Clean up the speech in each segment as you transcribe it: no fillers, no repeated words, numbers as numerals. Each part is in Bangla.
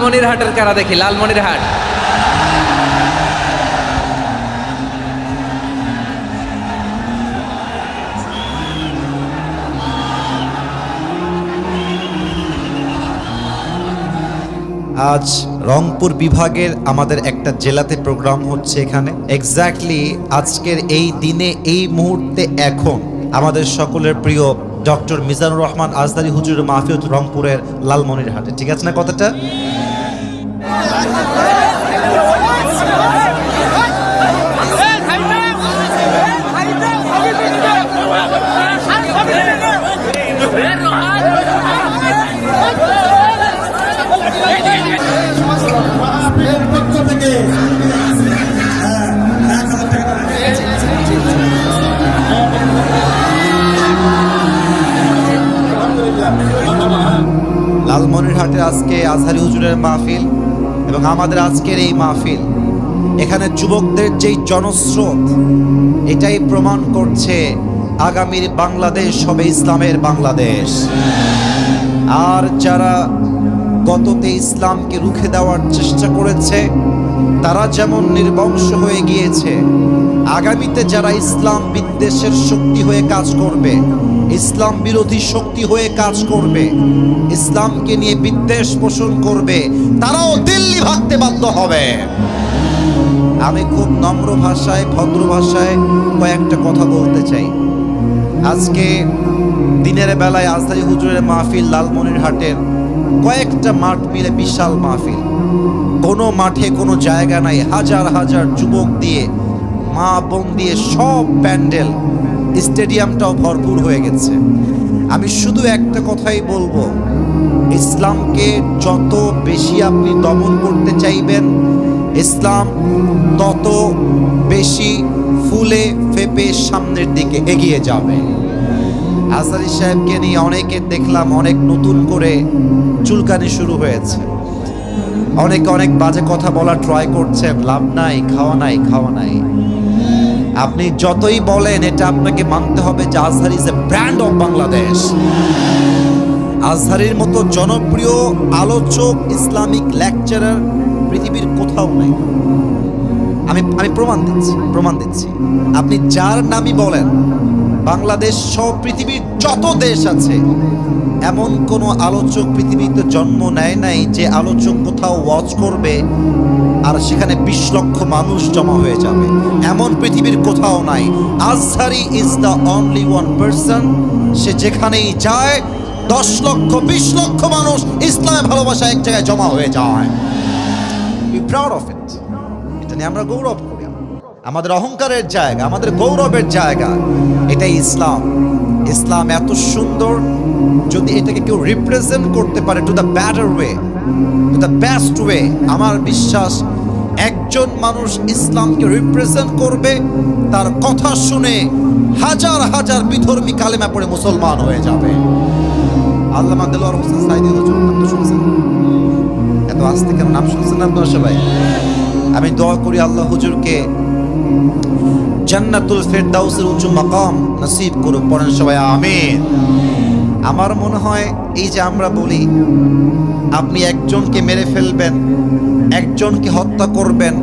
লালমনিরহাটের কারা দেখি, লালমনিরহাট। আজ রংপুর বিভাগের আমাদের একটা জেলাতে প্রোগ্রাম হচ্ছে এখানে। এক্স্যাক্টলি আজকের এই দিনে এই মুহূর্তে এখন আমাদের সকলের প্রিয় ডক্টর মিজানুর রহমান আজদারি হুজুরের মাহফিল রংপুরের লালমনিরহাটে। ঠিক আছে না কথাটা? লালমনিরহাটে আজকে আজহারি হুজুরের মাহফিল এবং আমাদের আজকের এই মাহফিল, এখানে যুবকদের যেই জনস্রোত, এটাই প্রমাণ করছে আগামীর বাংলাদেশ হবে ইসলামের বাংলাদেশ। আর যারা গততে ইসলামকে রুখে দেওয়ার চেষ্টা করেছে তারা যেমন নির্বংশ হয়ে গিয়েছে, আগামীতে যারা ইসলাম বিদ্বেষের শক্তি হয়ে কাজ করবে, ইসলাম বিরোধী শক্তি হয়ে কাজ করবে, ইসলামকে নিয়ে বিদ্বেষ পোষণ করবে, তারাও দিল্লি ভাগতে বাধ্য হবে। আমি খুব নম্র ভাষায়, ভদ্র ভাষায় কয়েকটা কথা বলতে চাই। আজকে দিনের বেলায় আজহারি হুজুরের মাহফিল লালমনিরহাটের কয়েকটা মাঠ মিলে বিশাল মাহফিল। কোনো মাঠে কোনো জায়গা নাই, হাজার হাজার যুবক দিয়ে, মা বোন দিয়ে সব প্যান্ডেল, স্টেডিয়ামটাও ভরপুর হয়ে গেছে। আমি শুধু একটা কথাই বলবো, ইসলামকে যত বেশি আপনি দমন করতে চাইবেন, ইসলাম তত বেশি ফুলে ফেপে সামনের দিকে এগিয়ে যাবে। আজহারি সাহেবকে নিয়ে অনেকে দেখলাম অনেক নতুন করে চুলকানি শুরু হয়েছে, অনেকে অনেক বাজে কথা বলা ট্রাই করছেন। লাভ নাই, খাওয়া নাই, খাওয়া নাই। আপনি যতই বলেন, এটা আপনাকে মানতে হবে যে Azhari is a brand of Bangladesh. আজহারির মতো জনপ্রিয় আলোচক, ইসলামিক লেকচারার পৃথিবীর কোথাও নাই। আমি প্রমাণ দিচ্ছি। আপনি যার নামই বলেন, বাংলাদেশ সহ পৃথিবীর যত দেশ আছে, এমন কোন আলোচক পৃথিবীতে জন্ম নেয় নাই যে আলোচক কোথাও ওয়াচ করবে আর সেখানে 20 লক্ষ মানুষ জমা হয়ে যাবে, এমন পৃথিবীর কোথাও নাই। Azhari is the only one person. সে যেখানেই যায় 10 লক্ষ 20 লক্ষ মানুষ ইসলামের ভালোবাসা এক জায়গায় জমা হয়ে যায়। We proud of it. এটা নিয়ে আমরা গৌরব করি। আমাদের অহংকারের জায়গা, আমাদের গৌরবের জায়গা, এটাই ইসলাম। ইসলাম এত সুন্দর, যদি এটাকে কেউ রিপ্রেজেন্ট করতে পারে to the better way, to the best way, আমার বিশ্বাস একজন মানুষ ইসলামকে রিপ্রেজেন্ট করবে, তার কথা শুনে হাজার হাজার বিধর্মী কালেমা পড়ে মুসলমান হয়ে যাবে। আল্লামা দেলোয়ার হোসেন সাইদি হুজুর, নাম তো শুনছেন? এত আস্তে কেন নাম শুনছেন আপনারা সবাই? আমি দোয়া করি আল্লাহ হুজুরকে জান্নাতুল ফেরদাউসের উঁচু মাকাম নসিব করুন। পড়েন সবাই আমিন। আমার মনে হয় এই যে আমরা বলি আপনি একজনকে মেরে ফেলবেন, একজনকে হত্যা করবেন,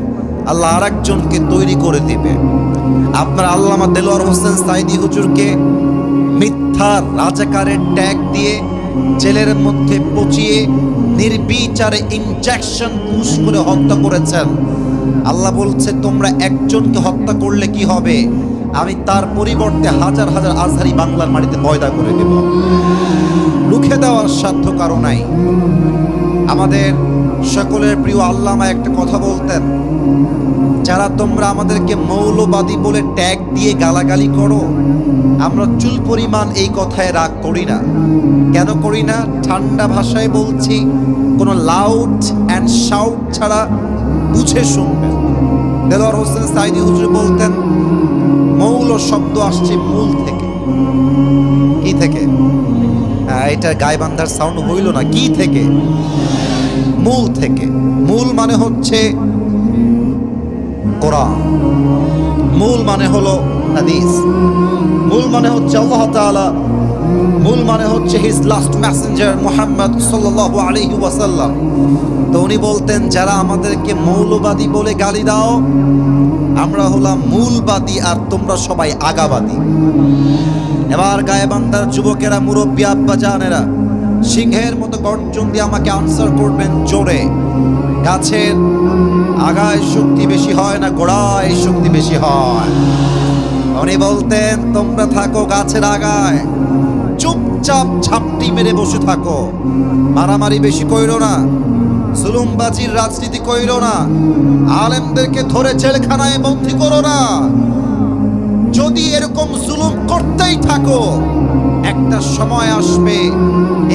আল্লাহ আর একজনকে তৈরি করে দিবে। আপনার আল্লামা দেলোয়ার হোসেন সাইদি হুজুরকে মিথ্যা রাজাকারের ট্যাগ দিয়ে জেলের মধ্যে পচিয়ে নির্বিচারে ইনজেকশন পুশ করে হত্যা করেছেন। আল্লাহ বলছে, তোমরা একজনকে হত্যা করলে কি হবে, আমি তার পরিবর্তে হাজার হাজার আজহারি বাংলার মাটিতে পয়দা করে দেব। রুখে দেওয়ার সাধ্য কারো নাই। আমাদের সকলের প্রিয় আল্লামা একটা কথা বলতেন, যারা তোমরা আমাদেরকে মৌলবাদী বলে ট্যাগ দিয়ে গালাগালি করো, আমরা চুল পরিমাণ এই কথায় রাগ করি না। কেন করি না? ঠান্ডা ভাষায় বলছি, কোনো লাউড অ্যান্ড শাউট ছাড়া বুঝে শুনবেন। দেলোয়ার হোসেন সাইদি হুজুর বলতেন, মৌল শব্দ আসছে মূল থেকে। কি থেকে? এটা গাইবান্ধার সাউন্ড হইল না। কি থেকে? মূল থেকে। মূল মানে হচ্ছে কোরআন, মূল মানে হলো হাদিস, মূল মানে হচ্ছে আল্লাহ তাআলা মূল মানে হচ্ছে হিজ লাস্ট মেসেঞ্জার মুহাম্মদ সাল্লাল্লাহু আলাইহি ওয়াসাল্লাম। তো উনি বলতেন, যারা আমাদেরকে মৌলবাদী বলে গালি দাও, আমরা হলাম মূলবাদী আর তোমরা সবাই আগাবাদী। এবার গায়েবান্ধার যুবকেরা, মুরব্বী আব্বা জানেরা, সিংহের মতো গর্জন দিয়ে আমাকে আনসার করবেন জোরে। গাছের আগায় শক্তি বেশি হয় না গোড়ায় শক্তি বেশি হয়? উনি বলতেন, তোমরা থাকো গাছের আগায়, চুপচাপ ঝাপটি মেরে বসে থাকো, মারামারি বেশি কইরো না, জুলুমবাজির রাজনীতি কইরো না, আলেমদেরকে ধরে জেলখানায় বন্দী করো না। যদি এরকম জুলুম করতেই থাকো, একটা সময় আসবে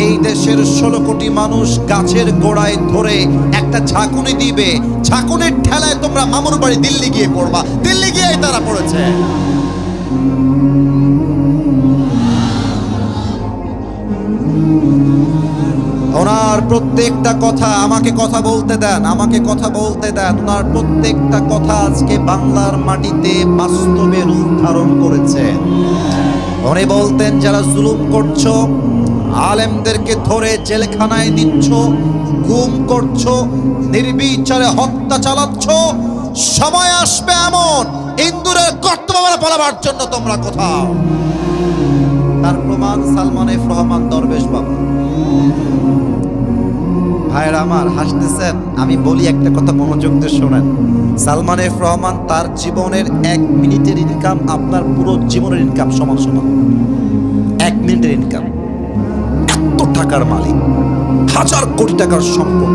এই দেশের 16 কোটি মানুষ গাছের গোড়ায় ধরে একটা ঝাঁকুনি দিবে, ঝাঁকুনির ঠেলায় তোমরা মামুর বাড়ি দিল্লি গিয়ে পড়বা। দিল্লি গিয়েই তারা পড়েছে। ওনার প্রত্যেকটা কথা, আমাকে কথা বলতে দেন, আমাকে কথা বলতে দেন। ওনার প্রত্যেকটা কথা আজকে বাংলার মাটিতে বাস্তবে রূপ ধারণ করেছে। উনি বলতেন, যারা জুলুম করছো, আলেমদেরকে ধরে জেলখানায় দিচ্ছ, গুম করছো, নির্বিচারে হত্যা চালাচ্ছ, সময় আসবে এমন ইন্দুরের কর্তব্য পালাবার জন্য তোমরা কোথাও। তার প্রমাণ সালমান এফ রহমান দরবেশ বাবা। ভাইরা আমার, হাসতেছেন, আমি বলি একটা কথা মনোযোগ দিয়ে শোনেন। সালমান এফ রহমান তার জীবনের 1 মিনিটের ইনকাম আপনার পুরো জীবনের ইনকাম সমান সমান। 1 মিনিটের ইনকাম। এত টাকার মালিক, 1000 কোটি টাকার সম্পদ।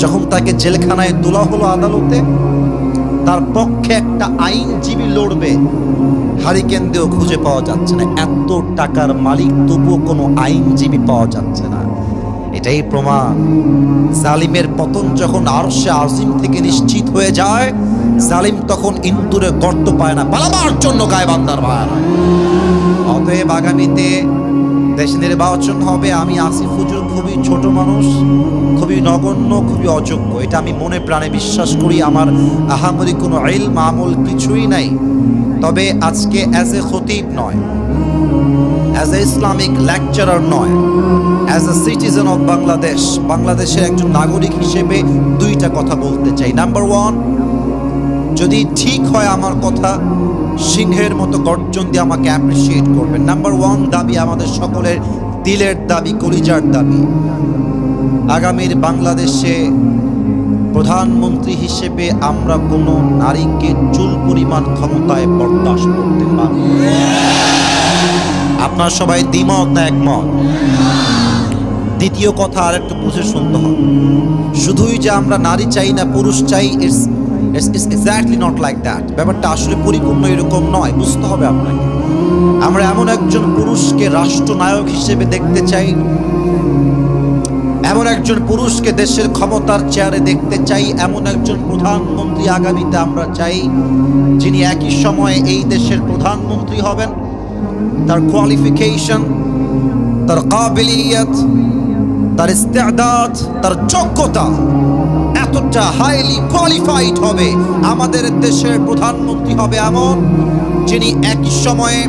যখন তাকে জেলখানায় তোলা হলো আদালতে, তার পক্ষে একটা আইনজীবী লড়বে, হারিকেন দিয়েও খুঁজে পাওয়া যাচ্ছে না। এত টাকার মালিক, তবুও কোনো আইনজীবী পাওয়া যাচ্ছে না। এটাই প্রমাণ, জালিমের পতন যখন আরশে আজিম থেকে নিশ্চিত হয়ে যায়, জালিম তখন ইন্দুরে গর্ত পায় না পালাবার জন্য গায়েবান্ধার ভাই। অতএব আগামীতে দেশে নির্বাচন হবে। আমি আসিফ হুজুর খুবই ছোট মানুষ, খুবই নগণ্য, খুবই অযোগ্য, এটা আমি মনে প্রাণে বিশ্বাস করি। আমার আহামরি কোনো ইলম আমল কিছুই নাই। তবে আজকে অ্যাজ এ খতিব নয়, অ্যাজ এ ইসলামিক লেকচারার নয়, as a citizen of Bangladesh, বাংলাদেশের একজন নাগরিক হিসেবে 2টা কথা বলতে চাই। নাম্বার 1, যদি ঠিক হয় আমার কথা, সিংহের মতো গর্জন দিয়ে আমাকে অ্যাপ্রিসিয়েট করবেন। নাম্বার 1 দাবি, আমাদের সকলের দিলের দাবি, কলিজার দাবি, আগামীর বাংলাদেশে প্রধানমন্ত্রী হিসেবে আমরা কোনো নারীকে চুল পরিমাণ ক্ষমতায় বরদাস্ত করতে পারব। আপনার সবাই দ্বিমত না একমত? দ্বিতীয় কথা আর একটু বুঝে শুনতে হবে। শুধুই যে আমরা নারী চাই না পুরুষ চাই, it's exactly not like that. ব্যাপারটা আসলে পরিপূর্ণ এরকম নয়, বুঝতে হবে আপনাকে। আমরা এমন একজন পুরুষকে রাষ্ট্রনায়ক হিসেবে দেখতে চাই, এমন একজন পুরুষকে দেশের ক্ষমতার চেয়ারে দেখতে চাই, এমন একজন প্রধানমন্ত্রী আগামীতে আমরা চাই, যিনি একই সময়ে এই দেশের প্রধানমন্ত্রী হবেন, তার কোয়ালিফিকেশন, তার কাবিলিয়ত, তার ইস্তেদাদ, তার যোগ্যতা এতটা হাইলি কোয়ালিফাইড হবে। আমাদের দেশের প্রধানমন্ত্রী হবে এমন, যিনি একই সময়ে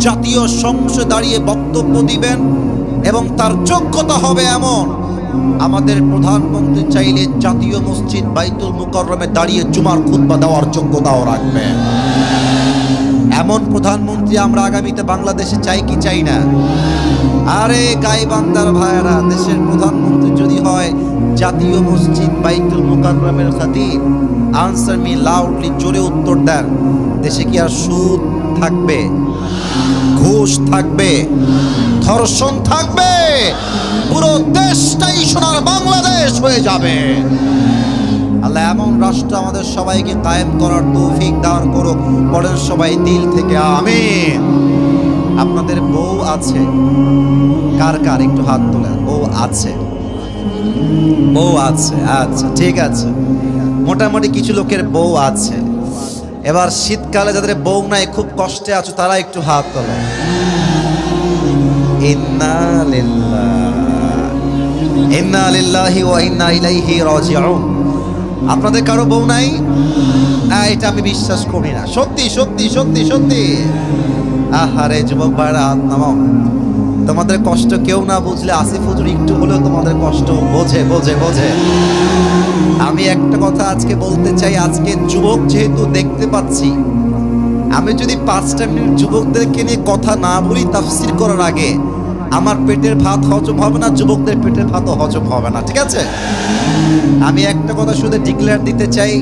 জাতীয় সংসদে দাঁড়িয়ে বক্তব্য দিবেন, এবং তার যোগ্যতা হবে এমন, আমাদের প্রধানমন্ত্রী চাইলে জাতীয় মসজিদ বাইতুল মুকাররমে দাঁড়িয়ে জুমার খুতবা দেওয়ার যোগ্যতাও রাখবেন। এমন প্রধানমন্ত্রী আমরা আগামীতে বাংলাদেশে চাই কি চাই না? আরে গাইবান্ধার ভাইয়েরা, দেশের প্রধানমন্ত্রী যদি হয় জাতীয় মসজিদ বাইতুল মুকাররমের খতিব, আনসার মি লাউডলি, জোরে উত্তর দেন। দেশে কি আর সুদ থাকবে? ঘুষ থাকবে? ধর্ষণ থাকবে? পুরো দেশটাই সোনার বাংলাদেশ হয়ে যাবে। আল্লাহ এমন রাষ্ট্র আমাদের সবাইকে কায়েম করার তৌফিক দান করুক। পড়েন সবাই দিল থেকে আমিন। আপনাদের বউ আছে? কার কার একটু হাত তোলেন। বউ আছে? বউ আছে, আচ্ছা ঠিক আছে। মোটামুটি কিছু লোকের বউ আছে। এবার শীতকালে যাদের বউ নাই, খুব কষ্টে আছো, তারা একটু হাত তোলেন। ইন্না লিল্লাহি ওয়া ইন্না ইলাইহি রাজিউন। আপনাদের কারো বউ নাই? এটা আমি বিশ্বাস করি না। সত্যি সত্যি সত্যি সত্যি। আহারে যুবক ভাইরা, হাত নামাও। তোমাদের কষ্ট কেউ না বুঝলে আসিফ হুজুর একটু হলেও তোমাদের কষ্ট বোঝে বোঝে বোঝে। আমি একটা কথা আজকে বলতে চাই, আজকে যুবক যেহেতু দেখতে পাচ্ছি, আমি যদি 5টা মিনিট যুবকদেরকে নিয়ে কথা না বলি তাফসীর করার আগে, আমার পেটের ভাত হজম হবে না, যুবকদের পেটের ভাতও হজম হবে না, ঠিক আছে? আমি একটা কথা শুধু ডিক্লেয়ার দিতে চাই,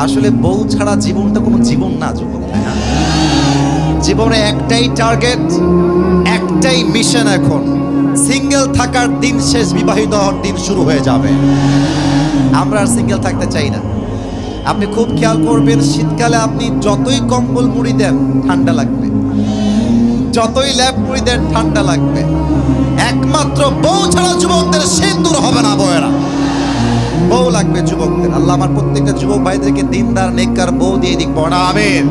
আসলে বউ ছাড়া জীবনটা কোনো জীবন না যুবক, তাই না? জীবনে একটাই টার্গেট, একটাই মিশন। এখন সিঙ্গেল থাকার দিন শেষ, বিবাহিত হওয়ার দিন শুরু হয়ে যাবে। আমরা আর সিঙ্গেল থাকতে চাই না। আপনি খুব খেয়াল করবেন, শীতকালে আপনি যতই কম্বল মুড়ি দেন ঠান্ডা লাগবে, যতই ল্যাপ মুড়ি দেন ঠান্ডা লাগবে। একমাত্র বউ ছাড়া যুবকদের সিন্দুর হবে না। বউয়েরা, বউ লাগবে যুবকদের। আল্লাহ আমার প্রত্যেকটা যুবক ভাইদেরকে দিনদার নেককার বউ দিয়ে দিক, পড়া আমিন।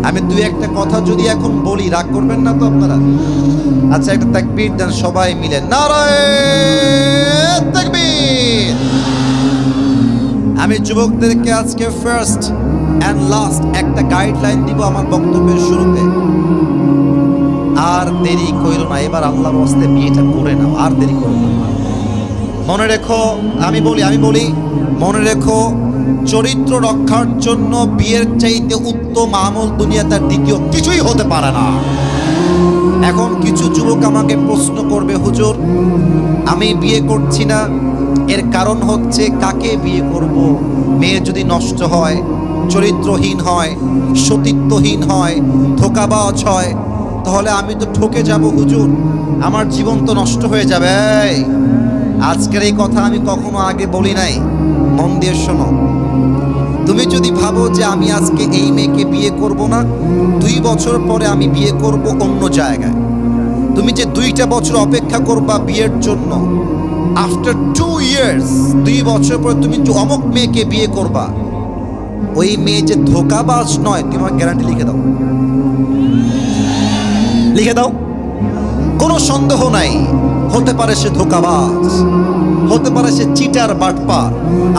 আমি দুই একটা কথা যদি এখন বলি, রাগ করবেন না তো আপনারা? আচ্ছা, একটা তাকবীর দেন সবাই মিলে, নারায়ে তাকবীর। আমি যুবকদেরকে আজকে ফার্স্ট এন্ড লাস্ট একটা গাইডলাইন দিব আমার বক্তব্যের শুরুতে। আর দেরি কইরো না, এবার আল্লাহর ওয়াস্তে বিয়েটা করে নাও, আর দেরি করো না। মনে রেখো, আমি বলি মনে রেখো, চরিত্র রক্ষার জন্য বিয়ের চাইতে উত্তম আমল দুনিয়াতে আর দ্বিতীয় কিছুই হতে পারে না। এখন কিছু যুবক আমাকে প্রশ্ন করবে, হুজুর আমি বিয়ে করছি না, এর কারণ হচ্ছে কাকে বিয়ে করব? মেয়ে যদি নষ্ট হয়, চরিত্রহীন হয়, সতীত্বহীন হয়, ধোঁকাবাজ হয়, তাহলে আমি তো ঠকে যাব হুজুর, আমার জীবন তো নষ্ট হয়ে যাবে। আজকের এই কথা আমি কখনো আগে বলি নাই, মন দিয়ে শোনো। তুমি যদি ভাবো যে আমি আজকে এই মেয়েকে বিয়ে করব না, 2 বছর পরে আমি বিয়ে করব অন্য জায়গায়, তুমি যে 2টা বছর অপেক্ষা করবা বিয়ের জন্য, আফটার 2 ইয়ার্স, 2 বছর পরে তুমি যে অমুক মেয়েকে বিয়ে করবা, ওই মেয়ে যে ধোঁকাবাজ নয়, তুমি আমার গ্যারান্টি লিখে দাও, লিখে দাও, কোনো সন্দেহ নাই। হতে পারে সে ধোঁকাবাজ, হতে পারে সে চিটার বাটপার,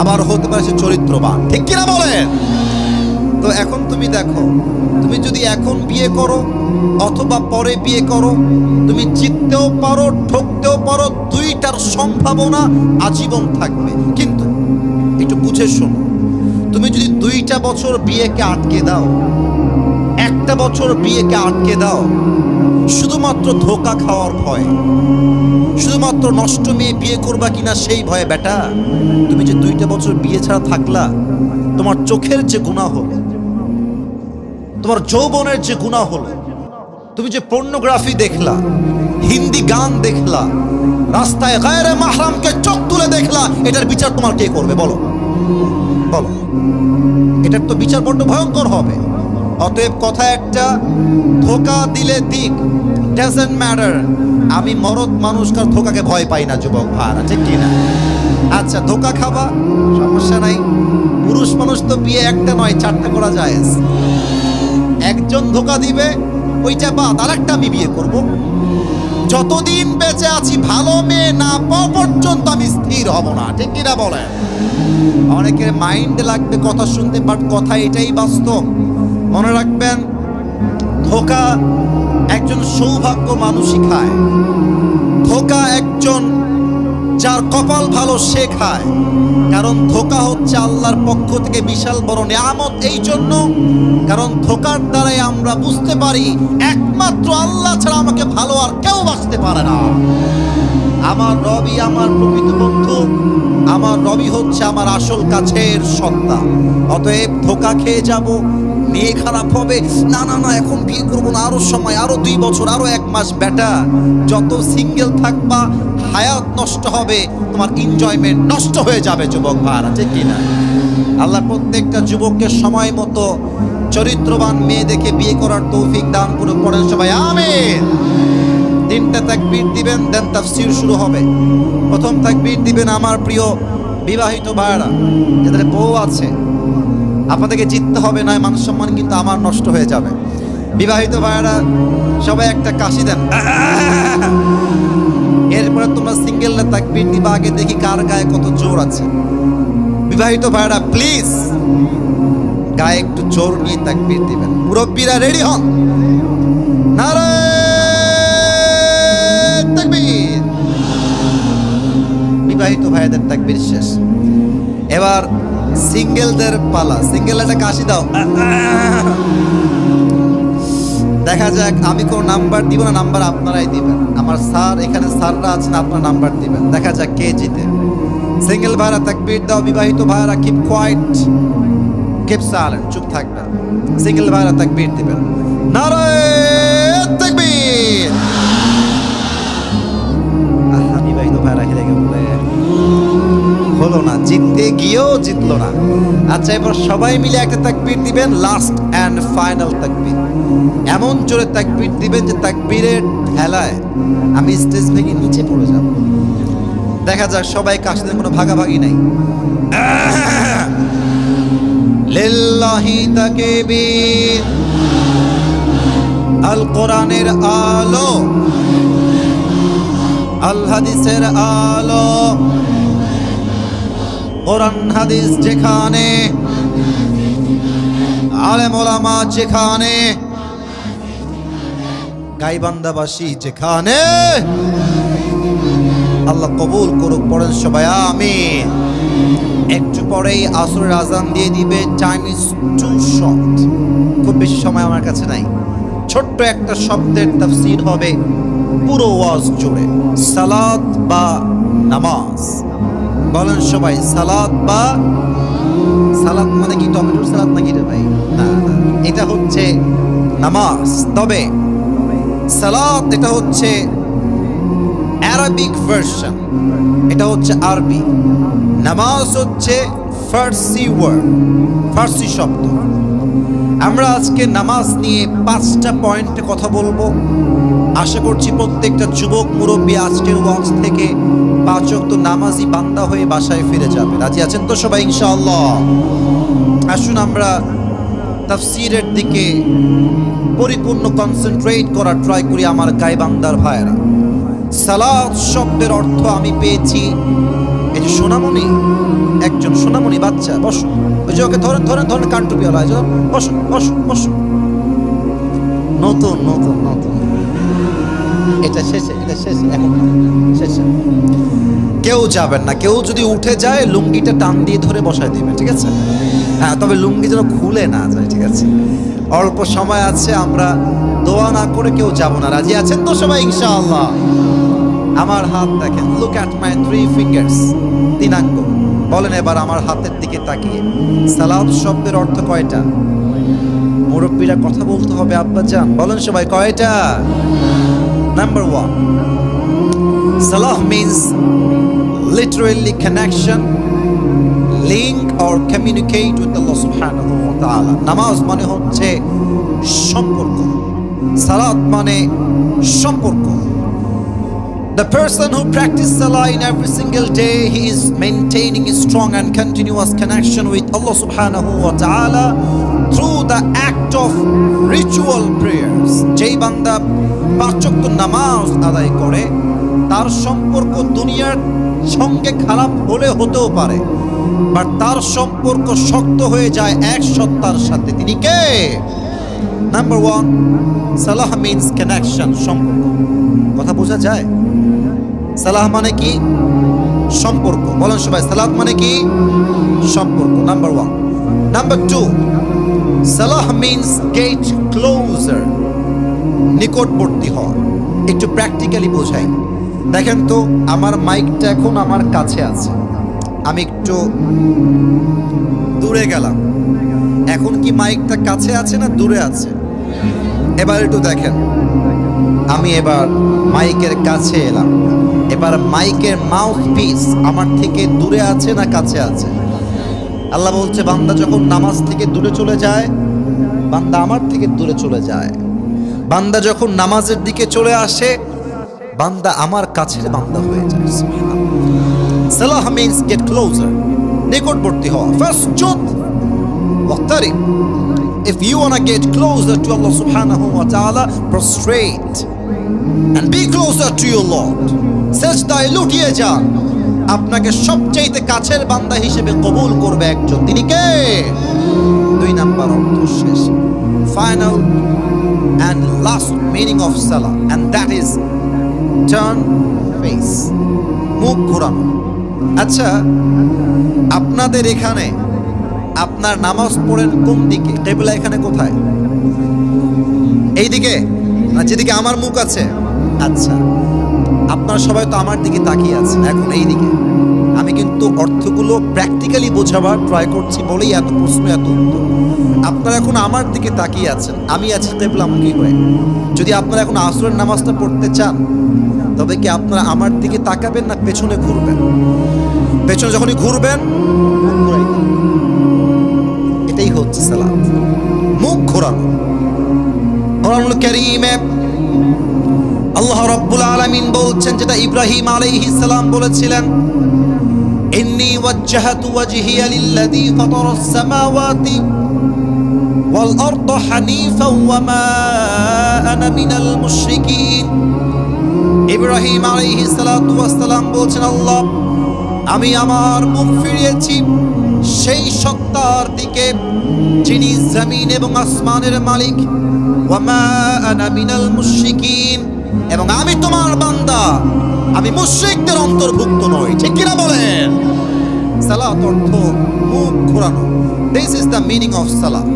আবার হতে পারে সে চরিত্রবান, ঠিক কিনা বলেন? তো এখন তুমি দেখো, তুমি যদি এখন বিয়ে করো অথবা পরে বিয়ে করো, তুমি জিততেও পারো, ঠকতেও পারো, 2টার সম্ভাবনা আজীবন থাকবে। কিন্তু একটু বুঝে শোনো, তুমি যদি 2টা বছর বিয়েকে আটকে দাও, 1টা বছর বিয়েকে আটকে দাও, শুধুমাত্র ধোঁকা খাওয়ার ভয়, শুধুমাত্র নষ্ট মেয়ে বিয়ে করবা কিনা সেই ভয়ে, বেটা তুমি যে 2টা বছর বিয়ে ছাড়া থাকলা, তোমার চোখের যে গুনাহ হলো, তোমার যৌবনের যে গুনাহ হলো, তুমি যে পর্নোগ্রাফি দেখলা, হিন্দি গান দেখলা, রাস্তায় গায়রে মাহরামকে চোখ তুলে দেখলা, এটার বিচার তোমার কে করবে বলো? বলো, এটার তো বিচার বড্ড ভয়ঙ্কর হবে। অতএব কথা একটা, ধোঁকা দিলে দিক, ডাজন্ট ম্যাটার। আমি মরদ মানুষকার ধোঁকাকে ভয় পাই না যুবক ভাইরা, ঠিক কিনা? আচ্ছা, ধোঁকা খাবা সমস্যা নাই, পুরুষ মানুষ তো বিয়ে একটা নয় 4টা করা যায়। একজন ধোঁকা দিবে, ওইটা বাদ, আরেকটা আমি বিয়ে করব। যতদিন বেঁচে আছি ভালো মেয়ে না পাওয়া পর্যন্ত আমি স্থির হব না, ঠিক কিনা বলেন? অনেকের মাইন্ডে লাগবে কথা শুনতে, বাট কথা এটাই বাস্তব। মনে রাখবেন, ধোঁকা একজন সৌভাগ্য মানুষই খায়, ধোঁকা একজন যার কপাল ভালো সে খায়। কারণ ধোঁকা হচ্ছে আল্লাহর পক্ষ থেকে বিশাল বড় নিয়ামত, এই জন্য কারণ ধোঁকার দ্বারাই আমরা বুঝতে পারি একমাত্র আল্লাহ ছাড়া আমাকে ভালো আর কেউ বাঁচতে পারে না। আমার রবি আমার প্রকৃত বন্ধু, আমার রবি হচ্ছে আমার আসল কাছের সত্তা। অতএব ধোঁকা খেয়ে যাব, মেয়ে খারাপ হবে, না না না এখন বিয়ে করবো না, আরো সময়, আরো 2 বছর, আরো 1 মাস। বেটা যত সিঙ্গেল থাকবা হায়াত নষ্ট হবে, তোমার এনজয়মেন্ট নষ্ট হয়ে যাবে যুবক ভাইরা, ঠিক কিনা? আল্লাহ প্রত্যেকটা যুবককে সময় মতো চরিত্রবান মেয়ে দেখে বিয়ে করার তৌফিক দান করে, পড়েন সবাই আমিন। 3টা তাকবীর দিবেন, দেন তাফসীর শুরু হবে। প্রথম তাকবীর দিবেন আমার প্রিয় বিবাহিত ভাইরা, যাদের বউ আছে, আপনাদেরকে জিততে হবে, নয় মান সম্মান কিন্তু আমার নষ্ট হয়ে যাবে। বিবাহিত ভাইরা সবাই একটা কাশি দেন, এরপরে তোমরা সিঙ্গেলরা তাকবীর দিবা, আগে দেখি কার গায়ে কত জোর আছে। বিবাহিত ভাইরা প্লিজ গায়ে একটু জোর নিয়ে তাকবীর দিবেন। মুরব্বীরা রেডি হন, নারায়ে বিবাহিত ভাইদের তাকবীর শেষ। এবার সিঙ্গেলদের পালা। সিঙ্গেল একটা কাশি দাও। দেখা যাক, আমি কোন নাম্বার দিব না, নাম্বার আপনারাই দিবেন। আমার স্যার এখানে, স্যাররা আছেন, আপনার নাম্বার দিবেন। দেখা যাক কে জিতে। সিঙ্গেল ভাইরা তাকবীর দাও, বিবাহিত ভাইরা কিপ কোয়াইট, কিপ সাইলেন্ট, চুপ থাকবেন। সিঙ্গেল ভাইরা তাকবীর দিবেন। নারায়ে তাকবীর। আহা, বিবাহিত ভাইরা হেরে গেল, হলো না, জিততে গিয়েও জিতলো না। আচ্ছা, এবার সবাই মিলে একটা তাকবীর দিবেন, লাস্ট এন্ড ফাইনাল তাকবীর। এমন জোরে তাকবীর দিবেন যে তাকবীরের ঠেলায় আমি স্টেজ ভেঙে নিচে পড়ে যাব। দেখা যাক সবাই কাশিদের কোনো ভাগাভাগি নাই। লিল্লাহি তাকবীর। আল কোরআনের আলো, আল হাদিসের আলো, কোরআন হাদিস যেখানে, আলেম ওলামা যেখানে, গাইবান্ধাবাসী যেখানে, আল্লাহ কবুল করুক। পড়েন সবাই আমিন। একটু পরেই আসরের আজান দিয়ে দিবে। টাইম ইজ টু শর্ট, খুব বেশি সময় আমার কাছে নাই। ছোট্ট একটা শব্দের তাফসীর হবে পুরো ওয়াজ জুড়ে। সালাত বা নামাজ। বলেন সবাই, সালাত বা, সালাত মানে কি টমেটোর সালাদ নাকি রে ভাই? না, এটা হচ্ছে নামাজ। তবে সালাত এটা হচ্ছে আরবিক ভার্সন, এটা হচ্ছে আরবি। নামাজ হচ্ছে ফার্সি ওয়ার্ড, ফার্সি শব্দ। আমরা আজকে নামাজ নিয়ে 5টা পয়েন্টে কথা বলবো। আশা করছি প্রত্যেকটা যুবক মুরব্বী আজকের ওয়াজ থেকে 5 ওয়াক্ত নামাজি বান্দা হয়ে বাসায় ফিরে যাবে। রাজি আছেন তো সবাই ইনশাআল্লাহ? আসুন আমরা তাফসীরের দিকে পরিপূর্ণ কনসেন্ট্রেট করার ট্রাই করি আমার গাইবান্ধার ভাইয়েরা। সালাত শব্দের অর্থ আমি পেয়েছি, এই যে সোনামণি, একজন সোনামণি বাচ্চা, বসুন, ওই যে ওকে ধরেন ধরেন ধরেন, কান্টুপিওয়ালা, বসুন বসুন বসুন। নতুন নতুন নতুন, এটা শেষে, এটা শেষে, এখন শেষে। কেউ যাবেন না, কেউ যদি উঠে যায় লুঙ্গিটা টান দিয়ে ধরে বসায় দিবে, ঠিক আছে? হ্যাঁ, তবে লুঙ্গি যেন খুলে না যায়, ঠিক আছে? অল্প সময় আছে, আমরা দোয়া না করে কেউ যাব না। রাজি আছেন তো সবাই ইনশাআল্লাহ? আমার হাত দেখেন, লুক অ্যাট মাই 3 ফিঙ্গার্স, 3 আঙ্গুল। বলেন এবার আমার হাতের দিকে তাকিয়ে, সালাত শব্দের অর্থ কয়টা? মুরব্বীরা কথা বলতে হবে আব্বাজান, বলেন সবাই কয়টা? Number 1, salah means literally connection, link or communicate with Allah subhanahu wa ta'ala. নামাজ মানে হচ্ছে সম্পর্ক, সালাত মানে সম্পর্ক। The person who practices salah in every single day, he is maintaining a strong and continuous connection with Allah subhanahu wa ta'ala through the act of ritual prayers. যেই বান্দা 5 ওয়াক্ত নামাজ আদায় করে, তার সম্পর্ক দুনিয়ার সঙ্গে খারাপ হলে হতেও পারে, বাট তার সম্পর্ক শক্ত হয়ে যায় এক সত্তার সাথে। তিনি কে? নাম্বার 1, সালাহ মিন্স কানেকশন, সম্পর্ক। কথা বোঝা যায়? সালাহ মানে কি? সম্পর্ক। বলেন সবাই, সালাত মানে কি? সম্পর্ক। নাম্বার 1। নাম্বার 2, সালাহ মিন্স গেট ক্লোজার, নিকটবর্তী হওয়া। একটু প্র্যাকটিক্যালি বোঝাই। দেখেন তো, আমার মাইকটা এখন আমার কাছে আছে, আমি একটু দূরে গেলাম, এখন কি মাইকটা কাছে আছে না দূরে আছে? এবার একটু দেখেন, আমি এবার মাইকের কাছে এলাম, এবার মাইকের মাউথ পিস আমার থেকে দূরে আছে না কাছে আছে? আল্লাহ বলছে, বান্দা যখন নামাজ থেকে দূরে চলে যায়, বান্দা আমার থেকে দূরে চলে যায়। বান্দা যখন নামাজের দিকে চলে আসে, বান্দা আমার কাছের বান্দা হয়ে যায়। সালাহ মিন্স গেট ক্লোজার, নিকটবর্তী হওয়া। ফাসজুদ ওয়াক্তারিব। If you want to get closer to Allah subhanahu wa ta'ala, prostrate and be closer to your Lord. সেজদায় লুটিয়ে যান, আপনাকে সবচেয়ে কাছের বান্দা হিসেবে কবুল করবে একজন। তিনি কে? 2 নাম্বার অর্থ শেষ, final and last meaning of salah, and that is turn face, মুখ ঘোরানো। আচ্ছা, আপনাদের এখানে আপনার নামাজ পড়েন কোন দিকে? কিবলা এখানে কোথায়? এই দিকে না যেদিকে আমার মুখ আছে? আচ্ছা, আপনারা সবাই তো আমার দিকে তাকিয়ে আছেন এখন এই দিকে। আমি কিন্তু অর্থগুলো প্র্যাকটিক্যালি বোঝাবার ট্রাই করছি বলেই এত প্রশ্ন, এত উত্তর। আপনারা এখন আমার দিকে তাকিয়ে আছেন, আমি আছি কিবলামুখী হয়ে। যদি আপনারা এখন আসরের নামাজটা পড়তে চান, তবে কি আপনারা আমার দিকে তাকাবেন না পেছনে ঘুরবেন? পেছনে যখনই ঘুরবেন মুখ ঘুরাই দিন। এটাই হচ্ছে সালাত, মুখ ঘোরানো। কোরআনুল কারীমে আল্লাহ রাব্বুল আলামিন বলছেন, যেটা ইব্রাহিম আলাইহিস সালাম বলেছিলেন, ইন্নী ওয়াজ্জাহতু ওয়াজহিয়া লিল্লাযী ফাতারাস সামাওয়াতি ওয়াল আরদা হানিফাও ওয়া মা আনা মিনাল মুশরিকিন। ইব্রাহিম আলাইহিস সালাতু ওয়াস সালাম বলছেন, আল্লাহ, আমি আমার মুখ ফিরিয়েছি সেই সত্তার দিকে যিনি জমিন এবং আসমানের মালিক। ওয়া মা আনা মিনাল মুশরিকিন, এবং আমি তোমার বান্দা, আমি মুশরিকদের অন্তর্ভুক্ত নই। ঠিক কিনা বলেন? সালাত অর্থ মুখ ঘোরানো। This is the meaning of সালাত।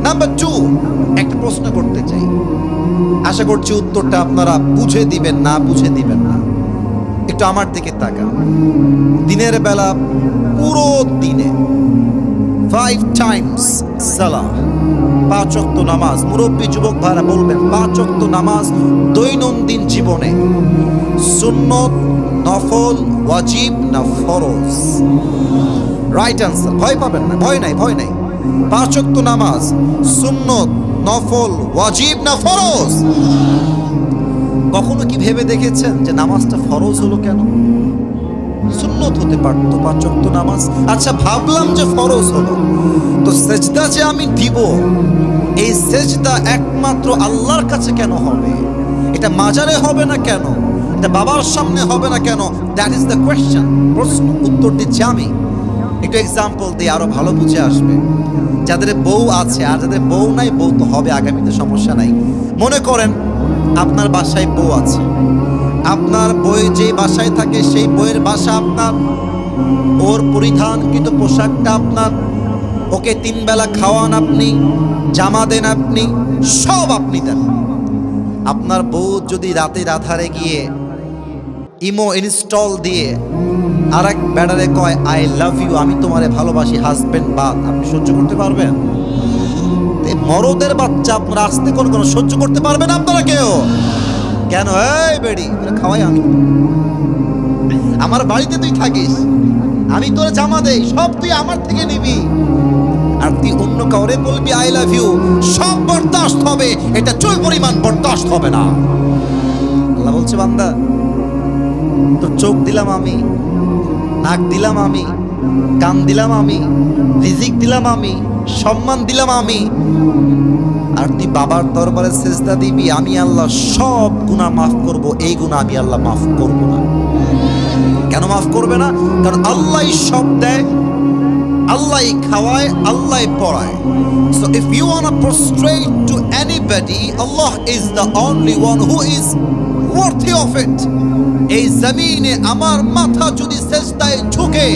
নাম্বার 2, একটা প্রশ্ন করতে চাই, আশা করছি উত্তরটা আপনারা বুঝে দিবেন, না বুঝে দিবেন না। একটু আমার দিকে তাকান। দিনের বেলা পুরো দিনে 5 টাইমস সালাহ, 5 ওয়াক্ত নামাজ। মুরব্বী যুবক ভাইরা বলবেন, 5 ওয়াক্ত নামাজ দৈনন্দিন জীবনে সুন্নত, নফল, ওয়াজিব না ফরজ? Right answer. ভয় পাবেন না, ভয় নাই, ভয় নাই। 5 ওয়াক্ত নামাজ সুন্নত, নফল, ওয়াজিব না ফরজ? কখনো কি ভেবে দেখেছেন যে নামাজটা ফরজ হলো কেন? সুন্নত হতে পারতো 5 ওয়াক্ত নামাজ। আচ্ছা, ভাবলাম যে ফরজ হলো, তো সেজদা যে আমি দিব, এই সেজদা একমাত্র আল্লাহর কাছে কেন হবে? এটা মাজারে হবে না কেন? এটা বাবার সামনে হবে না কেন? That is the question. প্রশ্ন, উত্তর দিচ্ছি আমি। একটু এক্সাম্পল দিয়ে আরো ভালো বুঝে আসবে। যাদের বউ আছে আর যাদের বউ নাই, বউ তো হবে আগামীতে, সমস্যা নাই। মনে করেন আপনার বাসায় বউ আছে, আপনার বই যে বাসায় থাকে সেই বইয়ের বাসা আপনার, ওর পরিধানকৃত পোশাকটা আপনার, ওকে 3 বেলা খাওয়ান আপনি, জামা দেন আপনি, সব আপনি দেন। আপনার বউ যদি রাতের আধারে গিয়ে ইমো ইনস্টল দিয়ে আর এক ব্যাটারে কয় আই লাভ ইউ, আমি তোমারে ভালোবাসি, হাজবেন্ড বাদ, আপনি সহ্য করতে পারবেন? মরদের বাচ্চা আপনারা আসতে কোন সহ্য করতে পারবেন আপনারা কেউ? কেন? এই বেড়ি, খাওয়াই আমি, আমার বাড়িতে তুই থাকিস, আমি তোর জামা দেই, সব তুই আমার থেকে নিবি, আর তুই অন্য কাউরে বলবি আই লাভ ইউ, সব বরদাস্ত হবে, এটা চুল পরিমাণ বরদাস্ত হবে না। আল্লাহ বলছে, বান্দা, তোর চোখ দিলাম আমি, নাক দিলাম আমি, কান দিলাম আমি, রিজিক দিলাম আমি, সম্মান দিলাম আমি, আর তুই বাবার দরবারে সেজদা দিবি, আমি আল্লাহ সব গুনাহ মাফ করব, এই গুনাহ আমি আল্লাহ মাফ করব না। কেন মাফ করবে না? কারণ আল্লাহই সব দেয়, আল্লাহই খাওয়ায়, আল্লাহই পড়ায়। So if you want to prostrate to anybody, Allah is the only one who is worthy of it. এই জমিনে আমার মাথা যদি সেজদায় ঝুঁকে,